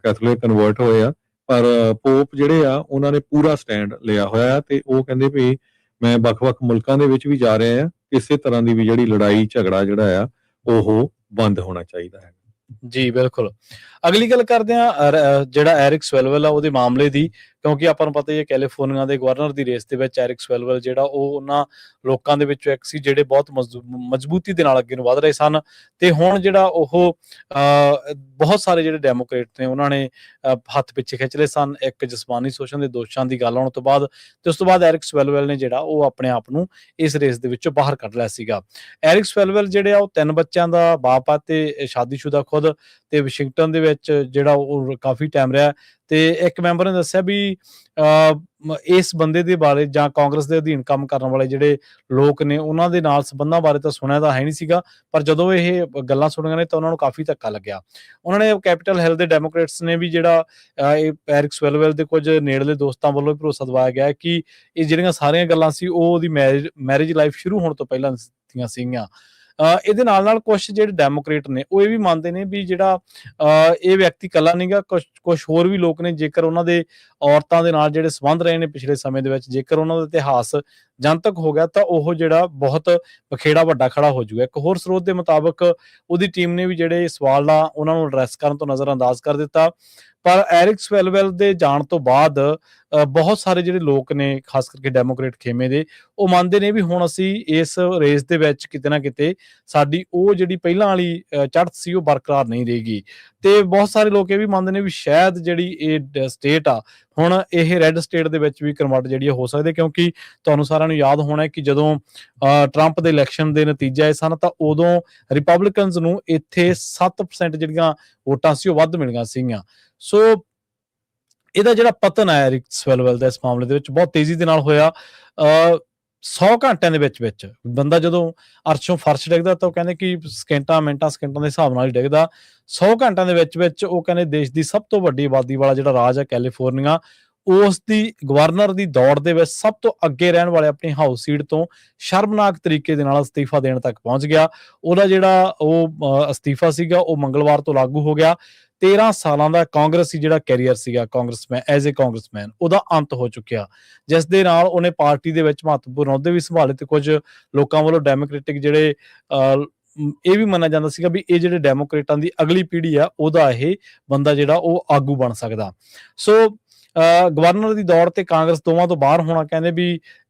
ਕੈਥੋਲਿਕ ਕਨਵਰਟ ਹੋਏ ਆ, ਪਰ ਪੋਪ ਜਿਹੜੇ ਆ ਉਹਨਾਂ ਨੇ ਪੂਰਾ ਸਟੈਂਡ ਲਿਆ ਹੋਇਆ ਆ ਤੇ ਉਹ ਕਹਿੰਦੇ ਵੀ ਮੈਂ ਵੱਖ-ਵੱਖ ਮੁਲਕਾਂ ਦੇ ਵਿੱਚ ਵੀ ਜਾ ਰਿਹਾ ਆ, ਕਿਸੇ ਤਰ੍ਹਾਂ ਦੀ ਵੀ ਜਿਹੜੀ ਲੜਾਈ ਝਗੜਾ ਜਿਹੜਾ ਆ ਉਹ ਬੰਦ ਹੋਣਾ ਚਾਹੀਦਾ ਹੈ। ਜੀ ਬਿਲਕੁਲ। ਅਗਲੀ ਗੱਲ ਕਰਦੇ ਆ ਜਿਹੜਾ ਐਰਿਕ ਸਵੈਲਵੇਲ ਆ ਉਹਦੇ ਮਾਮਲੇ ਦੀ, ਕਿਉਂਕਿ ਆਪਾਂ ਨੂੰ ਪਤਾ ਹੀ ਹੈ ਕੈਲੀਫੋਰਨੀਆ ਦੇ ਗਵਰਨਰ ਦੀ ਰੇਸ ਦੇ ਵਿੱਚ ਐਰਿਕ ਸਵੈਲਵੇਲ ਜਿਹੜਾ ਉਹ ਉਹਨਾਂ ਲੋਕਾਂ ਦੇ ਵਿੱਚੋਂ ਇੱਕ ਸੀ ਜਿਹੜੇ ਬਹੁਤ ਮਜ਼ਬੂਤੀ ਦੇ ਨਾਲ ਅੱਗੇ ਨੂੰ ਵਧ ਰਹੇ ਸਨ। ਤੇ ਹੁਣ ਜਿਹੜਾ ਉਹ ਬਹੁਤ ਸਾਰੇ ਜਿਹੜੇ ਡੈਮੋਕ੍ਰੇਟ ਨੇ ਉਹਨਾਂ ਨੇ ਹੱਥ ਪਿੱਛੇ ਖਿੱਚ ਲਏ ਸਨ ਇੱਕ ਜਿਸਮਾਨੀ ਸ਼ੋਸ਼ਣ ਦੇ ਦੋਸ਼ਾਂ ਦੀ ਗੱਲ ਆਉਣ ਤੋਂ ਬਾਅਦ, ਤੇ ਉਸ ਤੋਂ ਬਾਅਦ ਐਰਿਕ ਸਵੈਲਵੇਲ ਨੇ ਜਿਹੜਾ ਉਹ ਆਪਣੇ ਆਪ ਨੂੰ ਇਸ ਰੇਸ ਦੇ ਵਿੱਚੋਂ ਬਾਹਰ ਕੱਢ ਲਿਆ ਸੀਗਾ। ਐਰਿਕ ਸਵੈਲਵੇਲ ਜਿਹੜੇ ਆ ਉਹ 3 ਬੱਚਿਆਂ ਦਾ ਬਾਪ ਆ ਤੇ ਸ਼ਾਦੀशुदा ਖੁਦ, ਤੇ ਵਾਸ਼ਿੰਗਟਨ ਦੇ ਵਿੱਚ ਜਿਹੜਾ ਉਹ ਕਾਫੀ ਟਾਈਮ ਰਿਹਾ। ਤੇ ਇੱਕ ਮੈਂਬਰ ਨੇ ਦੱਸਿਆ ਵੀ ਇਸ ਬੰਦੇ ਦੇ ਬਾਰੇ ਜਾਂ ਕਾਂਗਰਸ ਦੇ ਅਧੀਨ ਕੰਮ ਕਰਨ ਵਾਲੇ ਜਿਹੜੇ ਲੋਕ ਨੇ ਉਹਨਾਂ ਦੇ ਨਾਲ ਸੰਬੰਧਾਂ ਬਾਰੇ ਤਾਂ ਸੁਣਿਆ ਤਾਂ ਹੈ ਨਹੀਂ ਸੀਗਾ, ਪਰ ਜਦੋਂ ਇਹ ਗੱਲਾਂ ਸੁਣੀਆਂ ਨੇ ਤਾਂ ਉਹਨਾਂ ਨੂੰ ਕਾਫੀ ਧੱਕਾ ਲੱਗਿਆ। ਉਹਨਾਂ ਨੇ ਕੈਪੀਟਲ ਹਿੱਲ ਦੇ ਡੈਮੋਕ੍ਰੇਟਸ ਨੇ ਵੀ ਜਿਹੜਾ ਇਹ ਐਰਿਕ ਸਵੈਲਵੇਲ ਦੇ ਕੁਝ ਨੇੜਲੇ ਦੋਸਤਾਂ ਵੱਲੋਂ ਵੀ ਭਰੋਸਾ ਦਿਵਾਇਆ ਗਿਆ ਕਿ ਇਹ ਜਿਹੜੀਆਂ ਸਾਰੀਆਂ ਗੱਲਾਂ ਸੀ ਉਹ ਉਹਦੀ ਮੈਰਿਜ ਲਾਈਫ ਸ਼ੁਰੂ ਹੋਣ ਤੋਂ ਪਹਿਲਾਂ ਦੀਆਂ ਸੀਗੀਆਂ। ਇਹਦੇ ਨਾਲ ਕੁਝ ਜਿਹੜੇ ਡੈਮੋਕ੍ਰੇਟ ਨੇ ਉਹ ਇਹ ਵੀ ਮੰਨਦੇ ਨੇ ਵੀ ਜਿਹੜਾ ਇਹ ਵਿਅਕਤੀ ਇਕੱਲਾ ਨਹੀਂ ਗਾ, ਕੁਝ ਹੋਰ ਵੀ ਲੋਕ ਨੇ ਜੇਕਰ ਉਹਨਾਂ ਦੇ ਔਰਤਾਂ ਦੇ ਨਾਲ ਜਿਹੜੇ ਸੰਬੰਧ ਰਹੇ ਨੇ ਪਿਛਲੇ ਸਮੇਂ ਦੇ ਵਿੱਚ, ਜੇਕਰ ਉਹਨਾਂ ਦਾ ਇਤਿਹਾਸ ਜਨਤਕ ਹੋ ਗਿਆ ਤਾਂ ਉਹ ਜਿਹੜਾ ਬਹੁਤ ਬਖੇੜਾ ਵੱਡਾ ਖੜਾ ਹੋ ਜਾਊਗਾ। ਇੱਕ ਹੋਰ ਸਰੋਤ ਦੇ ਮੁਤਾਬਕ ਉਹਦੀ ਟੀਮ ਨੇ ਵੀ ਜਿਹੜੇ ਸਵਾਲ ਆ ਉਹਨਾਂ ਨੂੰ ਐਡਰੈਸ ਕਰਨ ਤੋਂ ਨਜ਼ਰਅੰਦਾਜ਼ ਕਰ ਦਿੱਤਾ। ਪਰ ਐਰਿਕ ਸਵੈਲਵੇਲ ਦੇ ਜਾਣ ਤੋਂ ਬਾਅਦ ਬਹੁਤ ਸਾਰੇ ਜਿਹੜੇ ਲੋਕ ਨੇ ਖਾਸ ਕਰਕੇ ਡੈਮੋਕ੍ਰੇਟ ਖੇਮੇ ਦੇ, ਉਹ ਮੰਨਦੇ ਨੇ ਵੀ ਹੁਣ ਅਸੀਂ ਇਸ ਰੇਸ ਦੇ ਵਿੱਚ ਕਿਤੇ ਨਾ ਕਿਤੇ ਸਾਡੀ ਉਹ ਜਿਹੜੀ ਪਹਿਲਾਂ ਵਾਲੀ ਚੜ੍ਹਤ ਸੀ ਉਹ ਬਰਕਰਾਰ ਨਹੀਂ ਰਹੇਗੀ। ਤੇ ਬਹੁਤ ਸਾਰੇ ਲੋਕ ਇਹ ਵੀ ਮੰਨਦੇ ਨੇ ਵੀ ਸ਼ਾਇਦ ਜਿਹੜੀ ਇਹ ਸਟੇਟ ਆ ਹੁਣ ਇਹ ਰੈੱਡ ਸਟੇਟ ਦੇ ਵਿੱਚ ਵੀ ਕਨਵਰਟ ਜਿਹੜੀ ਹੋ ਸਕਦੀ, ਕਿਉਂਕਿ ਤੁਹਾਨੂੰ ਸਾਰਿਆਂ ਨੂੰ ਯਾਦ ਹੋਣਾ ਕਿ ਜਦੋਂ ਟਰੰਪ ਦੇ ਇਲੈਕਸ਼ਨ ਦੇ ਨਤੀਜੇ ਆਏ ਸਨ ਤਾਂ ਉਦੋਂ ਰਿਪਬਲਿਕਨਸ ਨੂੰ ਇੱਥੇ 7% ਜਿਹੜੀਆਂ ਵੋਟਾਂ ਸੀ ਉਹ ਵੱਧ ਮਿਲੀਆਂ ਸੀਗੀਆਂ। ਸੋ ਇਹਦਾ ਜਿਹੜਾ ਪਤਨ ਹੈ ਐਰਿਕ ਸਵੈਲਵੇਲ ਦਾ ਇਸ ਮਾਮਲੇ ਦੇ ਵਿੱਚ ਬਹੁਤ ਤੇਜ਼ੀ ਦੇ ਨਾਲ ਹੋਇਆ। 100 ਘੰਟਿਆਂ ਦੇ ਵਿੱਚ ਬੰਦਾ ਜਦੋਂ ਅਰਸ਼ੋਂ ਫਰਸ਼ ਡਿੱਗਦਾ ਤਾਂ ਉਹ ਕਹਿੰਦੇ ਕਿ ਸਕਿੰਟਾਂ ਦੇ ਹਿਸਾਬ ਨਾਲ ਹੀ ਡਿੱਗਦਾ। 100 ਘੰਟਿਆਂ ਦੇ ਵਿੱਚ ਉਹ ਕਹਿੰਦੇ ਦੇਸ਼ ਦੀ ਸਭ ਤੋਂ ਵੱਡੀ ਆਬਾਦੀ ਵਾਲਾ ਜਿਹੜਾ ਰਾਜ ਹੈ ਕੈਲੀਫੋਰਨੀਆ, ਉਸ ਦੀ ਗਵਰਨਰ ਦੀ ਦੌੜ ਦੇ ਵਿੱਚ ਸਭ ਤੋਂ ਅੱਗੇ ਰਹਿਣ ਵਾਲੇ ਆਪਣੀ ਹਾਊਸ ਸੀਟ ਤੋਂ ਸ਼ਰਮਨਾਕ ਤਰੀਕੇ ਦੇ ਨਾਲ ਅਸਤੀਫਾ ਦੇਣ ਤੱਕ ਪਹੁੰਚ ਗਿਆ। ਉਹਦਾ ਜਿਹੜਾ ਅਸਤੀਫਾ ਸੀਗਾ ਉਹ ਮੰਗਲਵਾਰ ਤੋਂ ਲਾਗੂ ਹੋ ਗਿਆ। 13 ਸਾਲਾਂ ਦਾ ਕਾਂਗਰਸੀ ਜਿਹੜਾ ਕੈਰੀਅਰ ਸੀਗਾ ਕਾਂਗਰਸਮੈਨ ਉਹਦਾ ਅੰਤ ਹੋ ਚੁੱਕਿਆ, ਜਿਸ ਦੇ ਨਾਲ ਉਹਨੇ ਪਾਰਟੀ ਦੇ ਵਿੱਚ ਮਹੱਤਵਪੂਰਨ ਅਹੁਦੇ ਵੀ ਸੰਭਾਲੇ ਤੇ ਕੁਝ ਲੋਕਾਂ ਵੱਲੋਂ ਡੈਮੋਕ੍ਰੈਟਿਕ ਜਿਹੜੇ ਇਹ ਵੀ ਮੰਨਿਆ ਜਾਂਦਾ ਸੀਗਾ ਵੀ ਇਹ ਜਿਹੜੇ ਡੈਮੋਕ੍ਰੇਟਾਂ ਦੀ ਅਗਲੀ ਪੀੜ੍ਹੀ ਆ ਉਹਦਾ ਇਹ ਬੰਦਾ ਜਿਹੜਾ ਉਹ ਆਗੂ ਬਣ ਸਕਦਾ। ਸੋ ਗਵਰਨਰ ਦੀ ਦੌੜ ਤੇ ਕਾਂਗਰਸ ਦੋਵਾਂ ਤੋਂ ਬਾਹਰ ਹੋਣਾ ਕਹਿੰਦੇ ਵੀ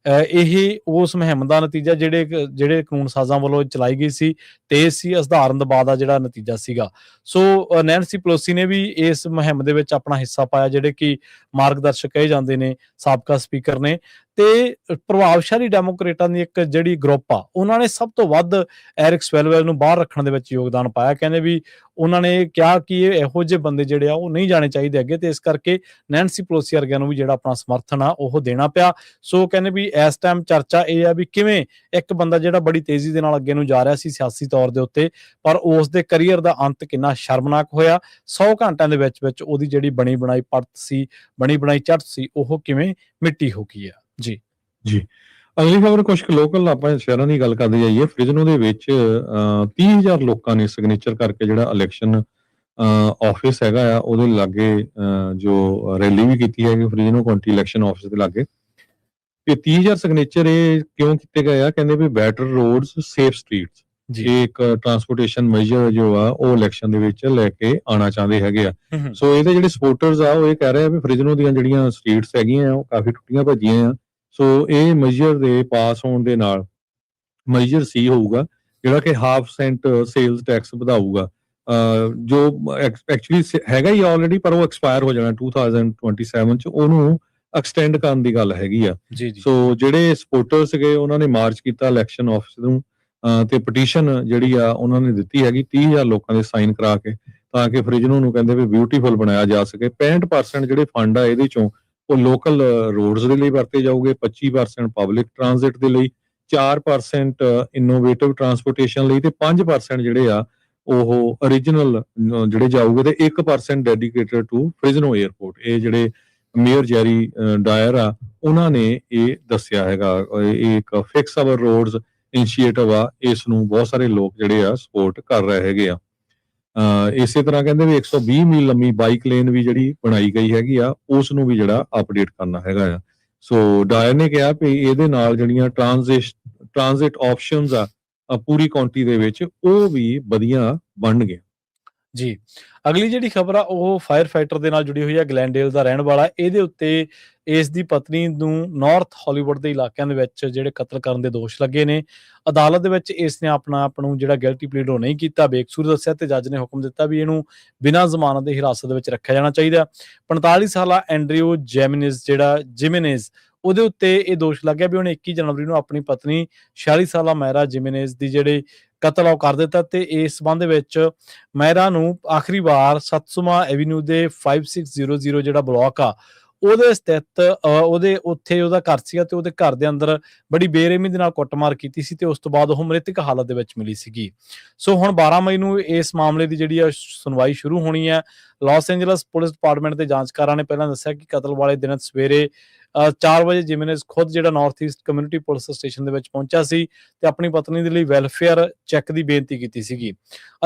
ਇਹ ਉਸ ਮੁਹਿੰਮ ਦਾ ਨਤੀਜਾ ਜਿਹੜੇ ਕਾਨੂੰਨ ਸਾਜ਼ਾਂ ਵੱਲੋਂ ਚਲਾਈ ਗਈ ਸੀ ਤੇਜ਼ ਸੀ, ਅਸਧਾਰਨ ਦਬਾਅ ਦਾ ਜਿਹੜਾ ਨਤੀਜਾ ਸੀਗਾ। ਸੋ ਨੈਂਸੀ ਪਲੋਸੀ ਨੇ ਵੀ ਇਸ ਮੁਹਿੰਮ ਦੇ ਵਿੱਚ ਆਪਣਾ ਹਿੱਸਾ ਪਾਇਆ, ਜਿਹੜੇ ਕਿ ਮਾਰਗਦਰਸ਼ਕ ਕਹੇ ਜਾਂਦੇ ਨੇ ਸਾਬਕਾ ਸਪੀਕਰ ਨੇ। ਤੇ ਪ੍ਰਭਾਵਸ਼ਾਲੀ ਡੈਮੋਕ੍ਰੇਟਾਂ ਦੀ ਇੱਕ ਜਿਹੜੀ ਗਰੁੱਪ ਆ ਉਹਨਾਂ ਨੇ ਸਭ ਤੋਂ ਵੱਧ ਐਰਿਕ ਸਵੈਲਵੇਲ ਨੂੰ ਬਾਹਰ ਰੱਖਣ ਦੇ ਵਿੱਚ ਯੋਗਦਾਨ ਪਾਇਆ। ਕਹਿੰਦੇ ਵੀ ਉਹਨਾਂ ਨੇ ਕਿਹਾ ਕਿ ਇਹ ਇਹੋ ਜਿਹੇ ਬੰਦੇ ਜਿਹੜੇ ਆ ਉਹ ਨਹੀਂ ਜਾਣੇ ਚਾਹੀਦੇ ਅੱਗੇ, ਤੇ ਇਸ ਕਰਕੇ ਨੈਂਸੀ ਪਲੋਸੀ ਵਰਗਿਆਂ ਨੂੰ ਵੀ ਜਿਹੜਾ ਆਪਣਾ ਸਮਰਥਨ ਆ ਉਹ ਦੇਣਾ ਪਿਆ। ਸੋ ਕਹਿੰਦੇ ਵੀ ਇਸ ਟਾਈਮ ਚਰਚਾ ਇਹ ਆ ਵੀ ਕਿਵੇਂ ਇੱਕ ਬੰਦਾ ਜਿਹੜਾ ਬੜੀ ਤੇਜ਼ੀ ਦੇ ਨਾਲ ਅੱਗੇ ਨੂੰ ਜਾ ਰਿਹਾ ਸੀ ਸਿਆਸੀ ਤੌਰ ਦੇ ਉੱਤੇ, ਪਰ ਉਸ ਦੇ ਕੈਰੀਅਰ ਦਾ ਅੰਤ ਕਿੰਨਾ ਸ਼ਰਮਨਾਕ ਹੋਇਆ। 100 ਘੰਟਿਆਂ ਦੇ ਵਿੱਚ ਉਹਦੀ ਜਿਹੜੀ ਬਣੀ ਬਣਾਈ ਚੜ੍ਹ ਸੀ ਉਹ ਕਿਵੇਂ ਮਿੱਟੀ ਹੋ ਗਈ ਆ। ਜੀ ਅਗਲੀ ਖਬਰ ਕੁਝ ਲੋਕਲ ਆਪਾਂ ਸ਼ਹਿਰਾਂ ਦੀ ਗੱਲ ਕਰਦੇ ਜਾਈਏ। ਫ੍ਰਿਜ਼ਨੋ ਦੇ ਵਿੱਚ 30,000 ਲੋਕਾਂ ਨੇ ਸਿਗਨੇਚਰ ਕਰਕੇ ਜਿਹੜਾ ਇਲੈਕਸ਼ਨ ਆਫਿਸ ਹੈਗਾ ਆ ਉਹਦੇ ਲਾਗੇ ਜੋ ਰੈਲੀ ਵੀ ਕੀਤੀ ਹੈਗੀ ਫ੍ਰਿਜ਼ਨੋ ਕਾਉਂਟੀ ਇਲੈਕਸ਼ਨ ਆਫਿਸ ਦੇ ਲਾਗੇ। ਤੇ 30,000 ਸਿਗਨੇਚਰ ਇਹ ਕਿਉਂ ਕੀਤੇ ਗਏ ਆ? ਕਹਿੰਦੇ ਵੀ ਬੈਟਰ ਰੋਡਸ ਸੇਫ ਸਟਰੀਟਸ, ਇਹ ਇੱਕ ਟਰਾਂਸਪੋਰਟੇਸ਼ਨ ਮੈਜਰ ਜੋ ਆ ਉਹ ਇਲੈਕਸ਼ਨ ਦੇ ਵਿੱਚ ਲੈ ਕੇ ਆਉਣਾ ਚਾਹੁੰਦੇ ਹੈਗੇ ਆ। ਸੋ ਇਹਦੇ ਜਿਹੜੇ ਸਪੋਰਟਰਸ ਆ ਉਹ ਇਹ ਕਹਿ ਰਹੇ ਆ ਵੀ ਫ੍ਰਿਜ਼ਨੋ ਦੀਆਂ ਜਿਹੜੀਆਂ ਸਟਰੀਟਸ ਹੈਗੀਆਂ ਉਹ ਕਾਫੀ ਟੁੱਟੀਆਂ ਭੱਜੀਆਂ ਆ। ਸੋ ਇਹ ਮੈਜਰ ਦੇ ਪਾਸ ਹੋਣ ਦੇ ਨਾਲ ਮੈਜਰ ਸੀ ਹੋਊਗਾ ਜਿਹੜਾ ਕਿ 0.5% ਸੇਲਸ ਟੈਕਸ ਵਧਾਊਗਾ, ਜੋ ਐਕਚੁਅਲੀ ਹੈਗਾ ਹੀ ਆਲਰੇਡੀ, ਪਰ ਉਹ ਐਕਸਪਾਇਰ ਹੋ ਜਾਣਾ 2027 ਚ, ਉਹਨੂੰ ਐਕਸਟੈਂਡ ਕਰਨ ਦੀ ਗੱਲ ਹੈਗੀ ਆ। ਸੋ ਜਿਹੜੇ ਸਪੋਰਟਰ ਸੀਗੇ ਉਹਨਾਂ ਨੇ ਮਾਰਚ ਕੀਤਾ ਇਲੈਕਸ਼ਨ ਆਫਿਸ ਨੂੰ ਤੇ ਪਟੀਸ਼ਨ ਜਿਹੜੀ ਆ ਉਹਨਾਂ ਨੇ ਦਿੱਤੀ ਹੈਗੀ 30,000 ਲੋਕਾਂ ਦੇ ਸਾਈਨ ਕਰਾ ਕੇ, ਤਾਂ ਕਿ ਫ੍ਰਿਜ਼ਨੋ ਨੂੰ ਕਹਿੰਦੇ ਵੀ ਬਿਊਟੀਫੁਲ ਬਣਾਇਆ ਜਾ ਸਕੇ। 65% ਜਿਹੜੇ ਫੰਡ ਆ ਇਹਦੇ ਚੋਂ ਉਹ ਲੋਕਲ ਰੋਡਸ ਦੇ ਲਈ ਵਰਤੇ ਜਾਊਗੇ, 25% ਪਬਲਿਕ ਟ੍ਰਾਂਜ਼ਿਟ ਦੇ ਲਈ, 4% ਇਨੋਵੇਟਿਵ ਟਰਾਂਸਪੋਰਟੇਸ਼ਨ ਲਈ ਤੇ 5% ਜਿਹੜੇ ਆ ਉਹ ਓਰੀਜਨਲ ਜਿਹੜੇ ਜਾਊਗੇ ਤੇ 1% ਡੈਡੀਕੇਟਡ ਟੂ ਫ੍ਰਿਜ਼ਨੋ 에ਅਰਪੋਰਟ। ਇਹ ਜਿਹੜੇ ਮੇਅਰ ਜੈਰੀ ਡਾਇਰ ਆ ਉਹਨਾਂ ਨੇ ਇਹ ਦੱਸਿਆ ਹੈਗਾ। ਇਹ ਇੱਕ ਫਿਕਸ ਅਵਰ ਰੋਡਸ ਇਨੀਸ਼ੀਏਟਿਵ ਆ, ਇਸ ਨੂੰ ਬਹੁਤ ਸਾਰੇ ਲੋਕ ਜਿਹੜੇ ਆ ਸਪੋਰਟ ਕਰ ਰਹੇ ਹੈਗੇ ਆ। ਇਸੇ ਤਰ੍ਹਾਂ ਕਹਿੰਦੇ ਵੀ 120 ਮੀਲ ਲੰਮੀ ਬਾਈਕ ਲੇਨ ਵੀ ਜਿਹੜੀ ਬਣਾਈ ਗਈ ਹੈਗੀ ਆ ਉਸ ਨੂੰ ਵੀ ਜਿਹੜਾ ਅਪਡੇਟ ਕਰਨਾ ਹੈਗਾ ਆ। ਸੋ ਡਾਇਰ ਨੇ ਕਿਹਾ ਵੀ ਇਹਦੇ ਨਾਲ ਜਿਹੜੀਆਂ ਟ੍ਰਾਂਜ਼ਿਟ ਆਪਸ਼ਨਸ ਆ ਪੂਰੀ ਕਾਉਂਟੀ ਦੇ ਵਿੱਚ ਉਹ ਵੀ ਵਧੀਆ ਬਣਨਗੇ। ਜੀ ਅਗਲੀ ਜਿਹੜੀ ਖਬਰ ਆ ਉਹ ਫਾਇਰ ਫਾਈਟਰ ਦੇ ਨਾਲ ਜੁੜੀ ਹੋਈ ਹੈ। ਗਲੈਂਡੇਲ ਦਾ ਰਹਿਣ ਵਾਲਾ, ਇਹਦੇ ਉੱਤੇ ਇਸ ਦੀ ਪਤਨੀ ਨੂੰ ਨਾਰਥ ਹਾਲੀਵੁੱਡ ਦੇ ਇਲਾਕਿਆਂ ਦੇ ਵਿੱਚ ਜਿਹੜੇ ਕਤਲ ਕਰਨ ਦੇ ਦੋਸ਼ ਲੱਗੇ ਨੇ। ਅਦਾਲਤ ਦੇ ਵਿੱਚ ਇਸ ਨੇ ਆਪਣਾ ਆਪ ਨੂੰ ਜਿਹੜਾ ਗਿਲਟੀ ਪਲੀਡ ਉਹ ਨਹੀਂ ਕੀਤਾ, ਬੇਕਸੂਰ ਦੱਸਿਆ ਤੇ ਜੱਜ ਨੇ ਹੁਕਮ ਦਿੱਤਾ ਵੀ ਇਹਨੂੰ ਬਿਨਾਂ ਜ਼ਮਾਨਤ ਦੇ ਹਿਰਾਸਤ ਦੇ ਵਿੱਚ ਰੱਖਿਆ ਜਾਣਾ ਚਾਹੀਦਾ। 45 ਸਾਲਾ ਐਂਡਰਿਊ ਜਿਮੇਨੇਜ਼ ਉਹਦੇ ਉੱਤੇ ਇਹ ਦੋਸ਼ ਲੱਗਿਆ ਵੀ ਉਹਨੇ 21 ਜਨਵਰੀ ਨੂੰ ਆਪਣੀ ਪਤਨੀ 46 ਸਾਲਾ ਮੈਰਾ ਜਿਮੇਨੇਜ਼ ਦੀ ਜਿਹੜੇ ਕਤਲ ਉਹ ਕਰ ਦਿੱਤਾ ਤੇ ਇਸ ਸੰਬੰਧ ਵਿੱਚ ਮੈਰਾ ਨੂੰ ਆਖਰੀ ਵਾਰ 700ਵਾਂ ਐਵੀਨਿਊ ਦੇ 5600 ਜਿਹੜਾ ਬਲਾਕ ਆ ਉਹਦੇ ਸਥਿਤ ਉੱਥੇ ਉਹਦਾ ਘਰ ਸੀਗਾ ਤੇ ਉਹਦੇ ਘਰ ਦੇ ਅੰਦਰ ਬੜੀ ਬੇਰਹਿਮੀ ਦੇ ਨਾਲ ਕੁੱਟਮਾਰ ਕੀਤੀ ਸੀ ਤੇ ਉਸ ਤੋਂ ਬਾਅਦ ਉਹ ਮ੍ਰਿਤਕ ਹਾਲਤ ਦੇ ਵਿੱਚ ਮਿਲੀ ਸੀਗੀ। ਸੋ ਹੁਣ 12 ਮਈ ਨੂੰ ਇਸ ਮਾਮਲੇ ਦੀ ਜਿਹੜੀ ਆ ਸੁਣਵਾਈ ਸ਼ੁਰੂ ਹੋਣੀ ਹੈ। ਲਾਸ ਐਂਜਲਸ ਪੁਲਿਸ ਡਿਪਾਰਟਮੈਂਟ ਦੇ ਜਾਂਚਕਾਰਾਂ ਨੇ ਪਹਿਲਾਂ ਦੱਸਿਆ ਕਿ ਕਤਲ ਵਾਲੇ ਦਿਨ ਸਵੇਰੇ 4 ਵਜੇ ਜਿਮੇਨੇਜ਼ ਖੁਦ ਜਿਹੜਾ north East community police station ਦੇ ਵਿੱਚ ਪਹੁੰਚਿਆ ਸੀ ਤੇ ਆਪਣੀ ਪਤਨੀ ਦੇ ਲਈ ਵੈਲਫੇਅਰ ਚੈੱਕ ਦੀ ਬੇਨਤੀ ਕੀਤੀ ਸੀਗੀ।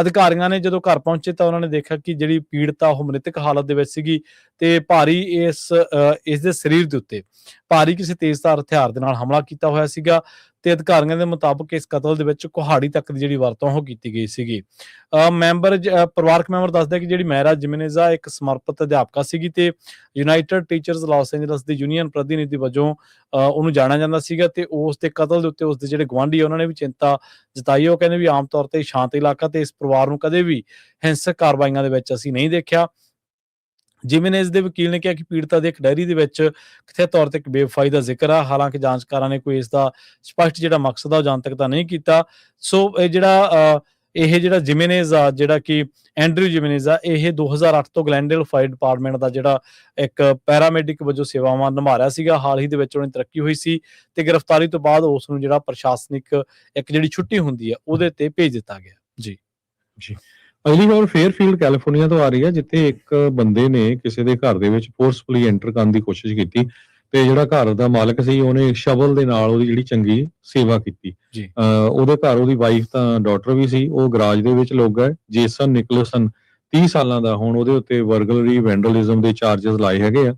ਅਧਿਕਾਰੀਆਂ ਨੇ ਜਦੋਂ ਘਰ ਪਹੁੰਚੇ ਤਾਂ ਉਹਨਾਂ ਨੇ ਦੇਖਿਆ ਕਿ ਜਿਹੜੀ ਪੀੜਤਾ ਉਹ ਮ੍ਰਿਤਕ ਹਾਲਤ ਦੇ ਵਿੱਚ ਸੀਗੀ ਤੇ ਭਾਰੀ ਇਸ ਦੇ ਸਰੀਰ ਦੇ ਉੱਤੇ ਭਾਰੀ ਕਿਸੇ ਤੇਜ਼ਧਾਰ ਹਥਿਆਰ ਦੇ ਨਾਲ ਹਮਲਾ ਕੀਤਾ ਹੋਇਆ ਸੀਗਾ ਤੇ ਅਧਿਕਾਰੀਆਂ ਦੇ ਮੁਤਾਬਕ ਇਸ ਕਤਲ ਦੇ ਵਿੱਚ ਕੁਹਾੜੀ ਤੱਕ ਦੀ ਜਿਹੜੀ ਵਰਤੋਂ ਉਹ ਕੀਤੀ ਗਈ ਸੀਗੀ। ਪਰਿਵਾਰਕ ਮੈਂਬਰ ਦੱਸਦਾ ਕਿ ਜਿਹੜੀ ਮੈਰਾ ਜਿਮੇਨੇਜ਼ ਆ ਇੱਕ ਸਮਰਪਿਤ ਅਧਿਆਪਕਾ ਸੀਗੀ ਤੇ ਯੂਨਾਈਟਿਡ ਟੀਚਰਸ ਲਾਸ ਐਂਜਲਸ ਦੀ ਯੂਨੀਅਨ ਪ੍ਰਤੀਨਿਧੀ ਵਜੋਂ ਉਹਨੂੰ ਜਾਣਿਆ ਜਾਂਦਾ ਸੀਗਾ ਤੇ ਉਸ ਦੇ ਕਤਲ ਦੇ ਉੱਤੇ ਉਸ ਦੇ ਜਿਹੜੇ ਗੁਆਂਢੀ ਉਹਨਾਂ ਨੇ ਵੀ ਚਿੰਤਾ ਜਤਾਈ। ਉਹ ਕਹਿੰਦੇ ਵੀ ਆਮ ਤੌਰ ਤੇ ਸ਼ਾਂਤ ਇਲਾਕਾ ਤੇ ਇਸ ਪਰਿਵਾਰ ਨੂੰ ਕਦੇ ਵੀ ਹਿੰਸਕ ਕਾਰਵਾਈਆਂ ਦੇ ਵਿੱਚ ਅਸੀਂ ਨਹੀਂ ਦੇਖਿਆ। ਜਿਮੇਨੇਜ਼ ਦੇ ਵਕੀਲ ਨੇ ਕਿਹਾ ਕਿ ਪੀੜਤਾ ਦੇ ਇੱਕ ਡਾਇਰੀ ਦੇ ਵਿੱਚ ਕਥਿਤ ਤੌਰ ਤੇ ਇੱਕ ਬੇਵਫਾਈ ਦਾ ਜ਼ਿਕਰ ਆ, ਹਾਲਾਂਕਿ ਜਾਂਚਕਾਰਾਂ ਨੇ ਕੋਈ ਇਸ ਦਾ ਸਪਸ਼ਟ ਜਿਹੜਾ ਮਕਸਦ ਆ ਉਹ ਜਨਤਕ ਤਾਂ ਨਹੀਂ ਕੀਤਾ। ਸੋ ਇਹ ਜਿਹੜਾ ਇਹ ਜਿਹੜਾ ਜਿਮੇਨੇਜ਼ ਆ, ਜਿਹੜਾ ਕਿ ਐਂਡਰਿਊ ਜਿਮੇਨੇਜ਼ ਆ, ਇਹ 2008 ਤੋਂ ਗਲੈਂਡੇਲ ਫਾਇਰ ਡਿਪਾਰਟਮੈਂਟ ਦਾ ਜਿਹੜਾ ਇੱਕ ਪੈਰਾਮੈਡਿਕ ਵਜੋਂ ਸੇਵਾਵਾਂ ਨਿਭਾ ਰਿਹਾ ਸੀਗਾ। ਹਾਲ ਹੀ ਦੇ ਵਿੱਚ ਉਹਨੇ ਤਰੱਕੀ ਹੋਈ ਸੀ ਤੇ ਗ੍ਰਿਫਤਾਰੀ ਤੋਂ ਬਾਅਦ ਉਸ ਨੂੰ ਜਿਹੜਾ ਪ੍ਰਸ਼ਾਸਨਿਕ ਇੱਕ ਜਿਹੜੀ ਛੁੱਟੀ ਹੁੰਦੀ ਆ ਉਹਦੇ ਤੇ ਭੇਜ ਦਿੱਤਾ ਗਿਆ। ਜੀ ਜੀ ਅਗਲੀ ਖਬਰ ਫੇਅਰਫੀਲਡ ਕੈਲੀਫੋਰਨੀਆ ਤੋਂ ਆ ਰਹੀ ਹੈ, ਜਿੱਥੇ ਇੱਕ ਬੰਦੇ ਨੇ ਕਿਸੇ ਦੇ ਘਰ ਦੇ ਵਿੱਚ ਫੋਰਸਫੁਲੀ ਐਂਟਰ ਕਰਨ ਦੀ ਕੋਸ਼ਿਸ਼ ਕੀਤੀ ਤੇ ਜਿਹੜਾ ਘਰ ਦਾ ਮਾਲਕ ਸੀ ਉਹਨੇ ਸ਼ਵਲ ਦੇ ਨਾਲ ਉਹਦੀ ਜਿਹੜੀ ਚੰਗੀ ਸੇਵਾ ਕੀਤੀ। ਜੀ ਉਹਦੇ ਘਰ ਉਹਦੀ ਵਾਈਫ ਤਾਂ ਡਾਟਰ ਵੀ ਸੀ। ਉਹ ਗਰਾਜ ਦੇ ਵਿੱਚ ਲੁੱਕ ਗਏ। ਜੇਸਨ ਨਿਕਲਸਨ 30 ਸਾਲਾਂ ਦਾ, ਹੁਣ ਉਹਦੇ ਉੱਤੇ ਬਰਗਲਰੀ ਵੈਂਡਲਿਜ਼ਮ ਦੇ ਚਾਰजेस ਲਾਏ ਹੈਗੇ ਆ,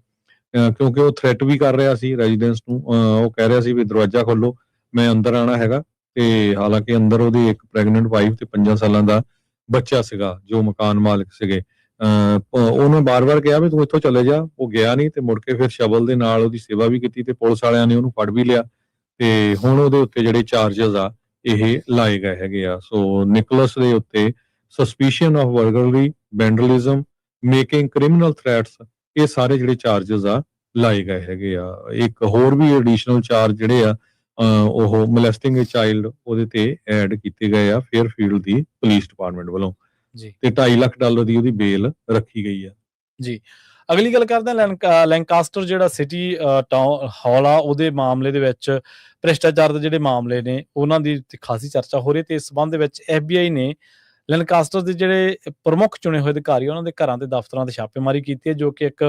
ਕਿਉਂਕਿ ਉਹ ਥ੍ਰੈਟ ਵੀ ਕਰ ਰਿਹਾ ਸੀ ਰੈਜ਼ੀਡੈਂਸ ਨੂੰ। ਉਹ ਕਹਿ ਰਿਹਾ ਸੀ ਵੀ ਦਰਵਾਜ਼ਾ ਖੋਲੋ, ਮੈਂ ਅੰਦਰ ਆਣਾ ਹੈਗਾ। ਤੇ ਹਾਲਾਂਕਿ ਅੰਦਰ ਉਹਦੀ ਇੱਕ ਪ੍ਰੈਗਨੈਂਟ ਵਾਈਫ ਤੇ 5 ਸਾਲਾਂ ਦਾ ਬੱਚਾ ਸੀਗਾ ਜੋ ਮਕਾਨ ਮਾਲਕ ਸੀਗੇ। ਉਹਨੇ ਬਾਰ-ਬਾਰ ਕਿਹਾ ਵੀ ਤੂੰ ਇੱਥੋਂ ਚਲੇ ਜਾ। ਉਹ ਗਿਆ ਨਹੀਂ ਤੇ ਮੁੜ ਕੇ ਫਿਰ ਸ਼ਵਲ ਦੇ ਨਾਲ ਉਹਦੀ ਸੇਵਾ ਵੀ ਕੀਤੀ ਤੇ ਪੁਲਿਸ ਵਾਲਿਆਂ ਨੇ ਉਹਨੂੰ ਫੜ ਵੀ ਲਿਆ ਤੇ ਹੁਣ ਉਹਦੇ ਉੱਤੇ ਜਿਹੜੇ ਚਾਰजेस ਆ ਇਹ ਲਾਏ ਗਏ ਹੈਗੇ ਆ। ਸੋ ਨਿਕਲਸ ਦੇ ਉੱਤੇ suspicion of ਬਰਗਲਰੀ, ਵੈਂਡਲਿਜ਼ਮ, making criminal threats, ਇਹ ਸਾਰੇ ਜਿਹੜੇ ਚਾਰजेस ਆ ਲਾਏ ਗਏ ਹੈਗੇ ਆ। ਇੱਕ ਹੋਰ ਵੀ ਐਡੀਸ਼ਨਲ ਚਾਰਜ ਜਿਹੜੇ ਆ ਉਹ ਮੋਲੈਸਟਿੰਗ ਅ ਚਾਈਲਡ ਉਹਦੇ ਤੇ ਐਡ ਕੀਤੇ ਗਏ ਆ ਫੇਅਰਫੀਲਡ ਦੀ ਪੁਲਿਸ ਡਿਪਾਰਟਮੈਂਟ ਵੱਲੋਂ ਜੀ ਤੇ $2.5 ਲੱਖ ਦੀ ਉਹਦੀ ਬੇਲ ਰੱਖੀ ਗਈ ਆ। ਜੀ ਅਗਲੀ ਗੱਲ ਕਰਦੇ ਹਾਂ ਲੈਂਕਾਸਟਰ ਜਿਹੜਾ ਸਿਟੀ ਟਾਊਨ ਹਾਲ ਆ ਉਹਦੇ ਮਾਮਲੇ ਦੇ ਵਿੱਚ ਭ੍ਰਿਸ਼ਟਾਚਾਰ ਦੇ ਜਿਹੜੇ ਮਾਮਲੇ ਨੇ ਉਹਨਾਂ ਦੀ ਖਾਸੀ ਚਰਚਾ ਹੋ ਰਹੀ ਤੇ ਇਸ ਸੰਬੰਧ ਦੇ ਵਿੱਚ FBI ਨੇ ਲੈਂਕਾਸਟਰ ਦੇ ਜਿਹੜੇ ਪ੍ਰਮੁੱਖ ਚੁਣੇ ਹੋਏ ਅਧਿਕਾਰੀ ਉਹਨਾਂ ਦੇ ਘਰਾਂ ਤੇ ਦਫ਼ਤਰਾਂ ਤੇ ਛਾਪੇਮਾਰੀ ਕੀਤੀ ਹੈ, ਜੋ ਕਿ ਇੱਕ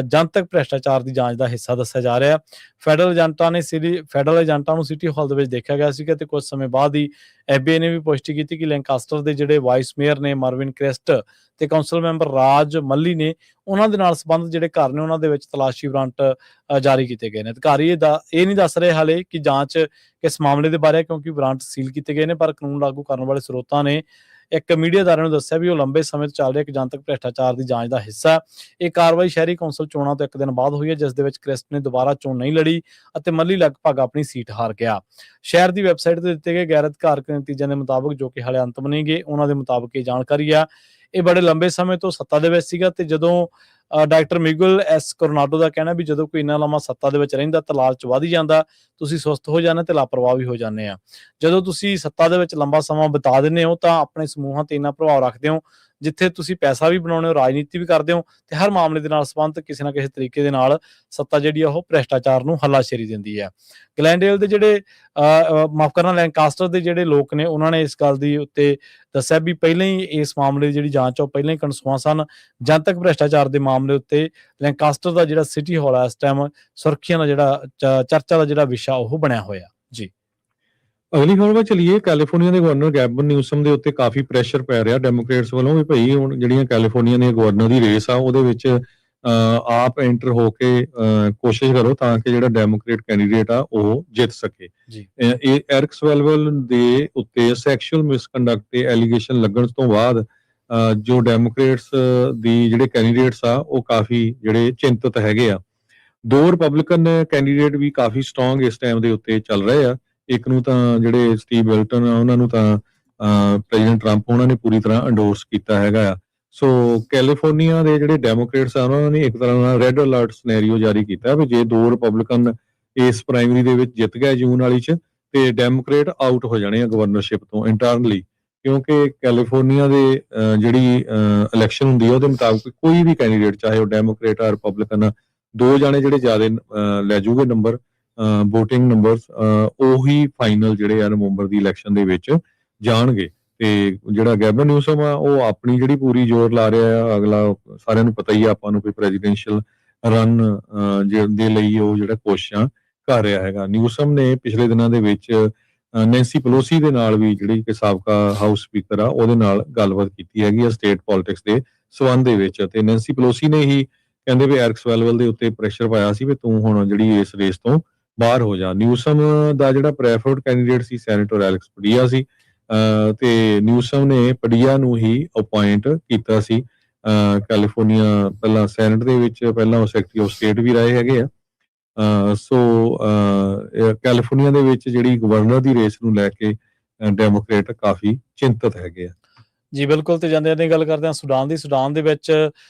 ਜਨਤਕ ਭ੍ਰਿਸ਼ਟਾਚਾਰ ਦੀ ਜਾਂਚ ਦਾ ਹਿੱਸਾ ਦੱਸਿਆ ਜਾ ਰਿਹਾ। ਫੈਡਰਲ ਏਜੰਟਾਂ ਨੂੰ ਸਿਟੀ ਹਾਲ ਦੇ ਵਿੱਚ ਦੇਖਿਆ ਗਿਆ ਸੀਗਾ ਤੇ ਕੁਝ ਸਮੇਂ ਬਾਅਦ ਹੀ FBI ਨੇ ਵੀ ਪੁਸ਼ਟੀ ਕੀਤੀ ਕਿ ਲੈਂਕਾਸਟਰ ਦੇ ਜਿਹੜੇ ਵਾਈਸ ਮੇਅਰ ਨੇ ਮਾਰਵਿਨ ਕ੍ਰਿਸਟ ਤੇ ਕੌਂਸਲ ਮੈਂਬਰ ਰਾਜ ਮੱਲੀ ਨੇ ਉਹਨਾਂ ਦੇ ਨਾਲ ਸੰਬੰਧਿਤ ਜਿਹੜੇ ਘਰ ਨੇ ਉਹਨਾਂ ਦੇ ਵਿੱਚ ਤਲਾਸ਼ੀ ਵਾਰੰਟ ਜਾਰੀ ਕੀਤੇ ਗਏ ਨੇ। ਅਧਿਕਾਰੀ ਇਹ ਨਹੀਂ ਦੱਸ ਰਹੇ ਹਾਲੇ ਕਿ ਜਾਂਚ ਕਿਸ ਮਾਮਲੇ ਦੇ ਬਾਰੇ, ਕਿਉਂਕਿ ਵਾਰੰਟ ਸੀਲ ਕੀਤੇ ਗਏ ਨੇ, ਪਰ ਕਾਨੂੰਨ ਲਾਗੂ ਕਰਨ ਵਾਲੇ ਸਰੋਤਾਂ ਨੇ ਇੱਕ ਮੀਡੀਆ ਅਦਾਰੇ ਨੂੰ ਦੱਸਿਆ ਵੀ ਉਹ ਲੰਬੇ ਸਮੇਂ ਤੋਂ ਚੱਲ ਰਿਹਾ ਇੱਕ ਜਨਤਕ ਭ੍ਰਿਸ਼ਟਾਚਾਰ ਦੀ ਜਾਂਚ ਦਾ ਹਿੱਸਾ। ਇਹ ਕਾਰਵਾਈ ਸ਼ਹਿਰੀ ਕੌਂਸਲ ਚੋਣਾਂ ਤੋਂ ਇੱਕ ਦਿਨ ਬਾਅਦ ਹੋਈ ਹੈ, ਜਿਸ ਦੇ ਵਿੱਚ ਕ੍ਰਿਸਟ ਨੇ ਦੁਬਾਰਾ ਚੋਣ ਨਹੀਂ ਲੜੀ ਅਤੇ ਮੱਲੀ ਲਗਭਗ ਆਪਣੀ ਸੀਟ ਹਾਰ ਗਿਆ। ਸ਼ਹਿਰ ਦੀ ਵੈਬਸਾਈਟ ਤੇ ਦਿੱਤੇ ਗਏ ਗੈਰ ਅਧਿਕਾਰਕ ਨਤੀਜਿਆਂ ਦੇ ਮੁਤਾਬਕ, ਜੋ ਕਿ ਹਾਲੇ ਅੰਤਮ ਨਹੀਂ ਗਏ, ਉਹਨਾਂ ਦੇ ਮੁਤਾਬਕ ਇਹ ਜਾਣਕਾਰੀ ਆ ਇਹ ਬੜੇ ਲੰਬੇ ਸਮੇਂ ਤੋਂ ਸੱਤਾ ਦੇ ਵਿੱਚ ਸੀਗਾ ਤੇ ਜਦੋਂ ਡਾਕਟਰ ਮਿਗੁਲ ਐਸ ਕੋਰਨਾਡੋ ਦਾ ਕਹਿਣਾ ਵੀ ਜਦੋਂ ਕੋਈ ਇੰਨਾ ਲੰਮਾ ਸੱਤਾ ਦੇ ਵਿੱਚ ਰਹਿੰਦਾ ਤਾਂ ਲਾਲਚ ਵਧ ਜਾਂਦਾ, ਤੁਸੀਂ ਸੁਸਤ ਹੋ ਜਾਂਦੇ ਤੇ ਲਾਪਰਵਾਹ ਵੀ ਹੋ ਜਾਂਦੇ ਆ। ਜਦੋਂ ਤੁਸੀਂ ਸੱਤਾ ਦੇ ਵਿੱਚ ਲੰਬਾ ਸਮਾਂ ਬਿਤਾ ਦਿੰਦੇ ਹੋ ਤਾਂ ਆਪਣੇ ਸਮੂਹਾਂ ਤੇ ਇੰਨਾ ਪ੍ਰਭਾਵ ਰੱਖਦੇ ਹੋ, ਜਿੱਥੇ ਤੁਸੀਂ ਪੈਸਾ ਵੀ ਬਣਾਉਂਦੇ ਹੋ, ਰਾਜਨੀਤੀ ਵੀ ਕਰਦੇ ਹੋ ਤੇ ਹਰ ਮਾਮਲੇ ਦੇ ਨਾਲ ਸੰਬੰਧਿਤ ਕਿਸੇ ਨਾ ਕਿਸੇ ਤਰੀਕੇ ਦੇ ਨਾਲ ਸੱਤਾ ਜਿਹੜੀ ਆ ਉਹ ਭ੍ਰਿਸ਼ਟਾਚਾਰ ਨੂੰ ਹੱਲਾਸ਼ੇਰੀ ਦਿੰਦੀ ਹੈ। ਗਲੈਂਡੇਲ ਦੇ ਜਿਹੜੇ ਮਾਫ ਕਰਨਾ ਲੈਂਕਾਸਟਰ ਦੇ ਜਿਹੜੇ ਲੋਕ ਨੇ ਉਹਨਾਂ ਨੇ ਇਸ ਗੱਲ ਦੀ ਉੱਤੇ ਦੱਸਿਆ ਵੀ ਪਹਿਲਾਂ ਹੀ ਇਸ ਮਾਮਲੇ ਦੀ ਜਿਹੜੀ ਜਾਂਚ ਆ ਉਹ ਪਹਿਲਾਂ ਹੀ ਕਨਸੂਆਂ ਸਨ। ਜਨਤਕ ਭ੍ਰਿਸ਼ਟਾਚਾਰ ਦੇ ਮਾਮਲੇ ਉੱਤੇ ਲੈਂਕਾਸਟਰ ਦਾ ਜਿਹੜਾ ਸਿਟੀ ਹਾਲ ਆ ਇਸ ਟਾਈਮ ਸੁਰੱਖਿਆ ਦਾ ਜਿਹੜਾ ਚਰਚਾ ਦਾ ਜਿਹੜਾ ਵਿਸ਼ਾ ਉਹ ਬਣਿਆ ਹੋਇਆ। ਜੀ ਅਗਲੀ ਖਬਰ ਵੱਲ ਚਲੀਏ। ਕੈਲੀਫੋਰਨੀਆ ਦੇ ਗਵਰਨਰ ਗੈਬਨ ਨਿਊਸਮ ਦੇ ਉੱਤੇ ਕਾਫੀ ਪ੍ਰੈਸ਼ਰ ਪੈ ਰਿਹਾ ਡੈਮੋਕ੍ਰੇਟਸ ਵੱਲੋਂ ਵੀ ਭਈ ਹੁਣ ਜਿਹੜੀਆਂ ਕੈਲੀਫੋਰਨੀਆ ਦੀਆਂ ਗਵਰਨਰ ਦੀ ਰੇਸ ਆ ਉਹਦੇ ਵਿੱਚ ਆਪ ਐਂਟਰ ਹੋ ਕੇ ਕੋਸ਼ਿਸ਼ ਕਰੋ ਤਾਂ ਕਿ ਜਿਹੜਾ ਡੈਮੋਕ੍ਰੇਟ ਕੈਂਡੀਡੇਟ ਆ ਉਹ ਜਿੱਤ ਸਕੇ। ਇਹ ਐਰਿਕ ਸਵੈਲਵਲ ਦੇ ਉੱਤੇ ਸੈਕਸ਼ੂਅਲ ਮਿਸਕੰਡਕਟ ਤੇ ਐਲੀਗੇਸ਼ਨ ਲੱਗਣ ਤੋਂ ਬਾਅਦ ਜੋ ਡੈਮੋਕ੍ਰੇਟਸ ਦੀ ਜਿਹੜੇ ਕੈਂਡੀਡੇਟਸ ਆ ਉਹ ਕਾਫੀ ਜਿਹੜੇ ਚਿੰਤਤ ਹੈਗੇ ਆ। 2 ਰਿਪਬਲਿਕਨ ਕੈਂਡੀਡੇਟ ਵੀ ਕਾਫੀ ਸਟਰੋਂਗ ਇਸ ਟਾਈਮ ਦੇ ਉੱਤੇ ਚੱਲ ਰਹੇ ਆ। ਇੱਕ ਨੂੰ ਤਾਂ ਜਿਹੜੇ ਸਟੀਵ ਵਿਲਟਨ ਆ ਉਹਨਾਂ ਨੂੰ ਤਾਂ ਪ੍ਰੈਜ਼ੀਡੈਂਟ ਟਰੰਪ ਉਹਨਾਂ ਨੇ ਪੂਰੀ ਤਰ੍ਹਾਂ ਐਂਡੋਰਸ ਕੀਤਾ ਹੈਗਾ ਆ। ਸੋ ਕੈਲੀਫੋਰਨੀਆ ਦੇ ਜਿਹੜੇ ਡੈਮੋਕ੍ਰੇਟਸ ਆ ਉਹਨਾਂ ਨੇ ਇੱਕ ਤਰ੍ਹਾਂ ਨਾਲ ਰੈੱਡ ਅਲਰਟ ਸਿਨੈਰੀਓ ਜਾਰੀ ਕੀਤਾ ਵੀ ਜੇ 2 ਰਿਪਬਲਿਕਨ ਇਸ ਪ੍ਰਾਇਮਰੀ ਦੇ ਵਿੱਚ ਜਿੱਤ ਗਏ ਜੂਨ ਵਾਲੀ ਚ ਤੇ ਡੈਮੋਕ੍ਰੇਟ ਆਊਟ ਹੋ ਜਾਣੇ ਆ ਗਵਰਨਰਸ਼ਿਪ ਤੋਂ ਇੰਟਰਨਲੀ, ਕਿਉਂਕਿ ਕੈਲੀਫੋਰਨੀਆ ਦੇ ਜਿਹੜੀ ਇਲੈਕਸ਼ਨ ਹੁੰਦੀ ਹੈ ਉਹਦੇ ਮੁਤਾਬਕ ਕੋਈ ਵੀ ਕੈਂਡੀਡੇਟ ਚਾਹੇ ਉਹ ਡੈਮੋਕ੍ਰੇਟ ਆ ਰਿਪਬਲਿਕਨ 2 ਜਾਣੇ ਜਿਹੜੇ ਜ਼ਿਆਦਾ ਲੈ ਜੂਗੇ ਨੰਬਰ ਵੋਟਿੰਗ ਨੰਬਰਸ ਉਹੀ ਫਾਈਨਲ ਜਿਹੜੇ ਆ ਨਵੰਬਰ ਦੀ ਇਲੈਕਸ਼ਨ ਦੇ ਵਿੱਚ ਜਾਣਗੇ। ਤੇ ਜਿਹੜਾ ਗੈਬਨ ਨਿਊਸਮ ਆ ਉਹ ਆਪਣੀ ਜਿਹੜੀ ਪੂਰੀ ਜ਼ੋਰ ਲਾ ਰਿਹਾ ਆ। ਅਗਲਾ ਸਾਰਿਆਂ ਨੂੰ ਪਤਾ ਹੀ ਆ ਆਪਾਂ ਨੂੰ ਕੋਈ ਪ੍ਰੈਜ਼ੀਡੈਂਸ਼ੀਅਲ ਰਨ ਦੇ ਲਈ ਉਹ ਜਿਹੜਾ ਕੋਸ਼ਿਸ਼ਾਂ ਕਰ ਰਿਹਾ ਹੈਗਾ। ਨਿਊਸਮ ਨੇ ਪਿਛਲੇ ਦਿਨਾਂ ਦੇ ਵਿੱਚ ਨੈਂਸੀ ਪਲੋਸੀ ਦੇ ਨਾਲ ਵੀ ਜਿਹੜੀ ਕਿ ਸਾਬਕਾ ਹਾਊਸ ਸਪੀਕਰ ਆ ਉਹਦੇ ਨਾਲ ਗੱਲਬਾਤ ਕੀਤੀ ਹੈਗੀ ਆ ਸਟੇਟ ਪੋਲਿਟਿਕਸ ਦੇ ਸਬੰਧ ਦੇ ਵਿੱਚ ਤੇ ਨੈਂਸੀ ਪਲੋਸੀ ਨੇ ਹੀ ਕਹਿੰਦੇ ਵੀ ਐਰਿਕ ਸਵੈਲਵਲ ਦੇ ਉੱਤੇ ਪ੍ਰੈਸ਼ਰ ਪਾਇਆ ਸੀ ਵੀ ਤੂੰ ਹੁਣ ਜਿਹੜੀ ਇਸ ਰੇਸ ਤੋਂ ਬਾਹਰ ਹੋ ਜਾ। ਨਿਊਸਮ ਦਾ ਜਿਹੜਾ ਪ੍ਰੈਫਰਡ ਕੈਂਡੀਡੇਟ ਸੀ ਸੈਨੇਟਰ ਐਲੈਕਸ ਪਡੀਆ ਸੀ ਤੇ ਨਿਊਸਮ ਨੇ ਪਡੀਆ ਨੂੰ ਹੀ ਅਪਾਇੰਟ ਕੀਤਾ ਸੀ। ਕੈਲੀਫੋਰਨੀਆ ਪਹਿਲਾਂ ਸੈਨੇਟ ਦੇ ਵਿੱਚ ਪਹਿਲਾਂ ਉਹ ਸੈਕਟਰੀ ਆਫ ਸਟੇਟ ਵੀ ਰਹੇ ਹੈਗੇ ਆ। ਸੋ ਕੈਲੀਫੋਰਨੀਆ ਦੇ ਵਿੱਚ ਜਿਹੜੀ ਗਵਰਨਰ ਦੀ ਰੇਸ ਨੂੰ ਲੈ ਕੇ ਡੈਮੋਕ੍ਰੇਟ ਕਾਫੀ ਚਿੰਤਤ ਹੈਗੇ ਆ। ਜੀ ਬਿਲਕੁਲ ਤੇ ਜਾਂਦੇ ਗੱਲ ਕਰਦੇ ਹਾਂ ਸੁਡਾਨ ਦੇ ਵਿੱਚ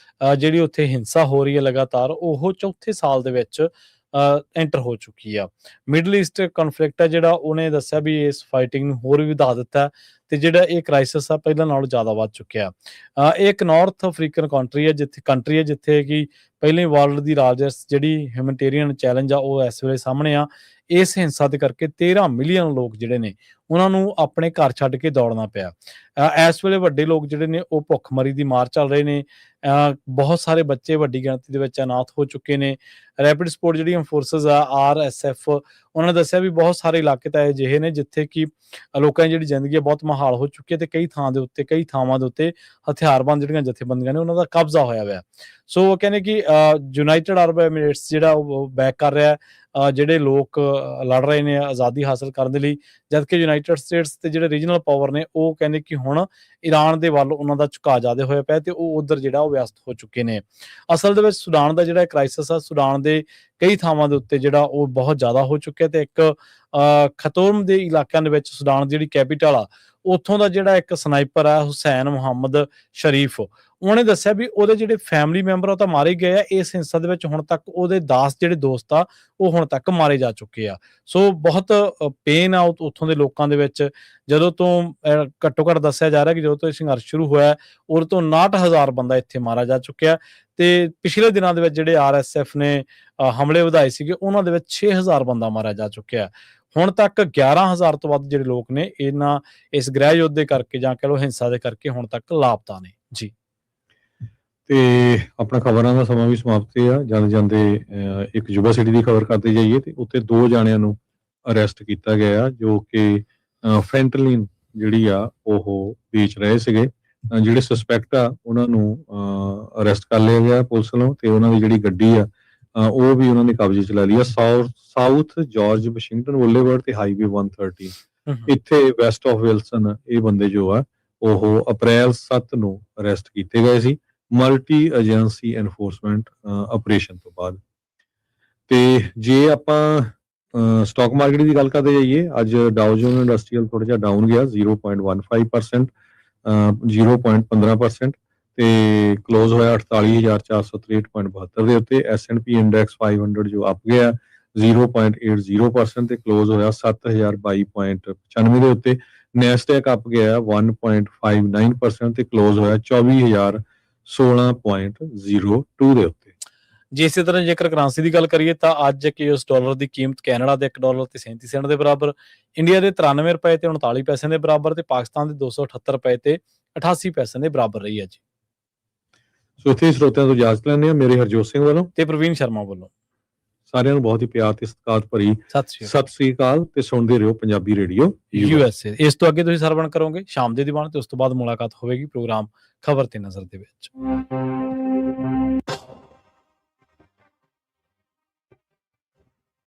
ਜਿਹੜੀ ਉੱਥੇ ਹਿੰਸਾ ਹੋ ਰਹੀ ਹੈ ਲਗਾਤਾਰ, ਉਹ ਚੌਥੇ ਸਾਲ ਦੇ ਵਿੱਚ ਐਂਟਰ ਹੋ ਚੁੱਕੀ ਆ। ਮਿਡਲ ਈਸਟ ਕਨਫਲਿਕਟ ਹੈ ਜਿਹੜਾ, ਉਹਨੇ ਦੱਸਿਆ ਵੀ ਇਸ ਫਾਈਟਿੰਗ ਨੂੰ ਹੋਰ ਵੀ ਵਧਾ ਦਿੱਤਾ ਤੇ ਜਿਹੜਾ ਇਹ ਕ੍ਰਾਈਸਿਸ ਆ ਪਹਿਲਾਂ ਨਾਲੋਂ ਜ਼ਿਆਦਾ ਵੱਧ ਚੁੱਕਿਆ। ਇਹ ਇੱਕ ਨਾਰਥ ਅਫਰੀਕਨ ਕੰਟਰੀ ਹੈ ਜਿੱਥੇ ਕਿ ਪਹਿਲੇ ਵਰਲਡ ਦੀ ਲਾਰਜੈਸਟ ਜਿਹੜੀ ਹਿਊਮੈਨਿਟੇਰੀਅਨ ਚੈਲੰਜ ਆ ਉਹ ਇਸ ਵੇਲੇ ਸਾਹਮਣੇ ਆ। ਇਸ ਹਿੰਸਾ ਦੇ ਕਰਕੇ 13 ਮਿਲੀਅਨ ਲੋਕ ਜਿਹੜੇ ਨੇ ਉਹਨਾਂ ਨੂੰ ਆਪਣੇ ਘਰ ਛੱਡ ਕੇ ਦੌੜਨਾ ਪਿਆ। ਇਸ ਵੇਲੇ ਵੱਡੇ ਲੋਕ ਜਿਹੜੇ ਨੇ ਉਹ ਭੁੱਖਮਰੀ ਦੀ ਮਾਰ ਚੱਲ ਰਹੇ ਨੇ। ਬਹੁਤ ਸਾਰੇ ਬੱਚੇ ਵੱਡੀ ਗਿਣਤੀ ਦੇ ਵਿੱਚ ਅਨਾਥ ਹੋ ਚੁੱਕੇ ਨੇ। ਰੈਪਿਡ ਸਪੋਰਟ ਜਿਹੜੀਆਂ ਫੋਰਸਿਸ ਆ RSF, ਉਹਨਾਂ ਨੇ ਦੱਸਿਆ ਵੀ ਬਹੁਤ ਸਾਰੇ ਇਲਾਕੇ ਤਾਂ ਅਜਿਹੇ ਨੇ ਜਿੱਥੇ ਕਿ ਲੋਕਾਂ ਦੀ ਜਿਹੜੀ ਜ਼ਿੰਦਗੀ ਹੈ ਬਹੁਤ ਮੁਹਾਲ ਹੋ ਚੁੱਕੀ ਹੈ ਤੇ ਕਈ ਥਾਵਾਂ ਦੇ ਉੱਤੇ ਹਥਿਆਰਬੰਦ ਜਿਹੜੀਆਂ ਜਥੇਬੰਦੀਆਂ ਨੇ ਉਹਨਾਂ ਦਾ ਕਬਜ਼ਾ ਹੋਇਆ ਹੋਇਆ। ਸੋ ਉਹ ਕਹਿੰਦੇ ਕਿ ਯੂਨਾਈਟਿਡ ਅਰਬ ਐਮੀਰੇਟਸ ਜਿਹੜਾ ਉਹ ਬੈਕ ਕਰ ਰਿਹਾ ਜਿਹੜੇ ਲੋਕ ਲੜ ਰਹੇ ਨੇ ਆਜ਼ਾਦੀ ਹਾਸਲ ਕਰਨ ਦੇ ਲਈ, ਜਦਕਿ ਯੂਨਾਈਟਿਡ ਸਟੇਟਸ ਤੇ ਜਿਹੜੇ ਰੀਜਨਲ ਪਾਵਰ ਨੇ ਉਹ ਕਹਿੰਦੇ ਕਿ ਹੁਣ ਈਰਾਨ ਦੇ ਵੱਲ ਉਹਨਾਂ ਦਾ ਝੁਕਾਅ ਜ਼ਿਆਦਾ ਹੋਇਆ ਪਿਆ ਤੇ ਉਹ ਉਧਰ ਜਿਹੜਾ ਉਹ ਵਿਅਸਤ ਹੋ ਚੁੱਕੇ ਨੇ। ਅਸਲ ਦੇ ਵਿੱਚ ਸੁਡਾਨ ਦਾ ਜਿਹੜਾ ਕ੍ਰਾਈਸਿਸ ਆ, ਸੁਡਾਨ ਦੇ ਕਈ ਥਾਵਾਂ ਦੇ ਉੱਤੇ ਜਿਹੜਾ ਉਹ ਬਹੁਤ ਜ਼ਿਆਦਾ ਹੋ ਚੁੱਕਿਆ ਤੇ ਇੱਕ ਖਤੂਰਮ ਦੇ ਇਲਾਕਿਆਂ ਦੇ ਵਿੱਚ ਸੁਡਾਨ ਦੀ ਜਿਹੜੀ ਕੈਪੀਟਲ ਆ, ਉੱਥੋਂ ਦਾ ਜਿਹੜਾ ਇੱਕ ਸਨਾਈਪਰ ਆ ਹੁਸੈਨ ਮੁਹੰਮਦ ਸ਼ਰੀਫ, ਉਹਨੇ ਦੱਸਿਆ ਵੀ ਉਹਦੇ ਜਿਹੜੇ ਫੈਮਿਲੀ ਮੈਂਬਰ ਉਹ ਤਾਂ ਮਾਰੇ ਗਏ ਆ। ਇਸ ਹਿੰਸਾ ਦੇ ਵਿੱਚ ਹੁਣ ਤੱਕ ਉਹਦੇ 10 ਜਿਹੜੇ ਦੋਸਤ ਆ ਉਹ ਹੁਣ ਤੱਕ ਮਾਰੇ ਜਾ ਚੁੱਕੇ ਆ। ਸੋ ਬਹੁਤ ਪੇਨ ਆ ਉੱਥੋਂ ਦੇ ਲੋਕਾਂ ਦੇ ਵਿੱਚ। ਜਦੋਂ ਤੋਂ ਘੱਟੋ ਘੱਟ ਦੱਸਿਆ ਜਾ ਰਿਹਾ ਕਿ ਜਦੋਂ ਤੋਂ ਇਹ ਸੰਘਰਸ਼ ਸ਼ੁਰੂ ਹੋਇਆ ਉਦੋਂ ਤੋਂ 59,000 ਬੰਦਾ ਇੱਥੇ ਮਾਰਾ ਜਾ ਚੁੱਕਿਆ ਤੇ ਪਿਛਲੇ ਦਿਨਾਂ ਦੇ ਵਿੱਚ ਜਿਹੜੇ RSF ਨੇ ਹਮਲੇ ਵਧਾਏ ਸੀਗੇ ਉਹਨਾਂ ਦੇ ਵਿੱਚ 6,000 ਬੰਦਾ ਮਾਰਿਆ ਜਾ ਚੁੱਕਿਆ। ਹੁਣ ਤੱਕ 11,000 ਤੋਂ ਵੱਧ ਜਿਹੜੇ ਲੋਕ ਨੇ ਇਸ ਗ੍ਰਹਿ ਯੁੱਧ ਦੇ ਕਰਕੇ ਜਾਂ ਕਹਿ ਲਓ ਹਿੰਸਾ ਦੇ ਕਰਕੇ ਹੁਣ ਤੱਕ ਲਾਪਤਾ ਨੇ ਜੀ। ਤੇ ਆਪਣਾ ਖਬਰਾਂ ਦਾ ਸਮਾਂ ਵੀ ਸਮਾਪਤ ਆ। ਜਾਂਦੇ ਇੱਕ ਯੂਨੀਵਰਸਿਟੀ ਦੀ ਖਬਰ ਕਰਦੇ ਜਾਈਏ ਤੇ ਉੱਥੇ 2 ਜਾਣਿਆਂ ਨੂੰ ਅਰੈਸਟ ਕੀਤਾ ਗਿਆ ਜੋ ਕਿ ਫੈਂਟਲਿਨ ਜਿਹੜੀ ਆ ਉਹ ਵੇਚ ਰਹੇ ਸੀਗੇ। ਜਿਹੜੇ ਸਸਪੈਕਟ ਆ ਉਹਨਾਂ ਨੂੰ ਅਰੈਸਟ ਕਰ ਲਿਆ ਗਿਆ ਪੁਲਿਸ ਵੱਲੋਂ ਤੇ ਉਹਨਾਂ ਦੀ ਜਿਹੜੀ ਗੱਡੀ ਆ ਉਹ ਵੀ ਉਹਨਾਂ ਨੇ ਕਬਜ਼ੇ 'ਚ ਲੈ ਲਈ ਆ। ਸਾਊਥ ਜਾਰਜ ਵਾਸ਼ਿੰਗਟਨ ਬੁਲੇਵਾਰਡ ਤੇ ਹਾਈਵੇ 130 ਇੱਥੇ ਵੈਸਟ ਆਫ ਵਿਲਸਨ ਇਹ ਬੰਦੇ ਜੋ ਆ ਉਹ ਅਪ੍ਰੈਲ 7 ਨੂੰ ਅਰੈਸਟ ਕੀਤੇ ਗਏ ਸੀ ਮਲਟੀ ਏਜੰਸੀ ਐਨਫੋਰਸਮੈਂਟ ਆਪਰੇਸ਼ਨ ਤੋਂ ਬਾਅਦ। ਤੇ ਜੇ ਆਪਾਂ ਸਟਾਕ ਮਾਰਕੀਟ ਦੀ ਗੱਲ ਕਰਦੇ ਜਾਈਏ, ਅੱਜ ਡਾਓ ਜੋਨਸ ਇੰਡਸਟਰੀਅਲ ਥੋੜਾ ਜਿਹਾ ਡਾਊਨ ਗਿਆ 0.15%, 0.15% ਤੇ ਕਲੋਜ਼ ਹੋਇਆ 48,463.72 ਦੇ ਉੱਤੇ। S&P ਇੰਡੈਕਸ 500 ਜੋ ਅਪ ਗਿਆ 0.80% ਤੇ ਕਲੋਜ਼ ਹੋਇਆ 7,022.95 ਦੇ ਉੱਤੇ। ਨੈਸਡੈਕ ਅਪ ਗਿਆ 1.59% ਤੇ ਕਲੋਜ਼ ਹੋਇਆ 24,016.02 ਦੇ ਉੱਤੇ। ਜੇ ਇਸੇ ਤਰ੍ਹਾਂ ਜੇਕਰ ਕਰੰਸੀ ਦੀ ਗੱਲ ਕਰੀਏ ਤਾਂ ਅੱਜ US ਡਾਲਰ ਦੀ ਕੀਮਤ ਕੈਨੇਡਾ ਦੇ $1 ਤੇ 37 ਸੈਂਟ ਦੇ ਬਰਾਬਰ, ਇੰਡੀਆ ਦੇ 93 ਰੁਪਏ ਤੇ 39 ਪੈਸੇ ਦੇ ਬਰਾਬਰ ਤੇ ਪਾਕਿਸਤਾਨ ਦੇ 278 ਰੁਪਏ ਤੇ 88 ਪੈਸੇ ਦੇ ਬਰਾਬਰ ਰਹੀ ਹੈ ਜੀ। ਸੋ ਇੱਥੇ ਸਰੋਤਿਆਂ ਤੋਂ ਇਜਾਜ਼ਤ ਲੈਂਦੇ ਹਾਂ। ਮੇਰੇ ਹਰਜੋਤ ਸਿੰਘ ਵੱਲੋਂ ਤੇ ਪ੍ਰਵੀਨ ਸ਼ਰਮਾ ਵੱਲੋਂ ਸਾਰਿਆਂ ਨੂੰ ਬਹੁਤ ਹੀ ਪਿਆਰ ਤੇ ਸਤਿਕਾਰ ਭਰੀ ਸਤਿ ਸ੍ਰੀ ਅਕਾਲ ਤੇ ਸੁਣਦੇ ਰਹੋ ਪੰਜਾਬੀ ਰੇਡੀਓ USA। ਇਸ ਤੋਂ ਅੱਗੇ ਤੁਸੀਂ ਸਰਵਣ ਕਰੋਗੇ ਸ਼ਾਮ ਦੇ ਦੀਵਾਨ ਤੇ ਉਸ ਤੋਂ ਬਾਅਦ ਮੁਲਾਕਾਤ ਹੋਵੇਗੀ ਪ੍ਰੋਗਰਾਮ ਖਬਰ ਤੇ ਨਜ਼ਰ ਦੇ ਵਿੱਚ।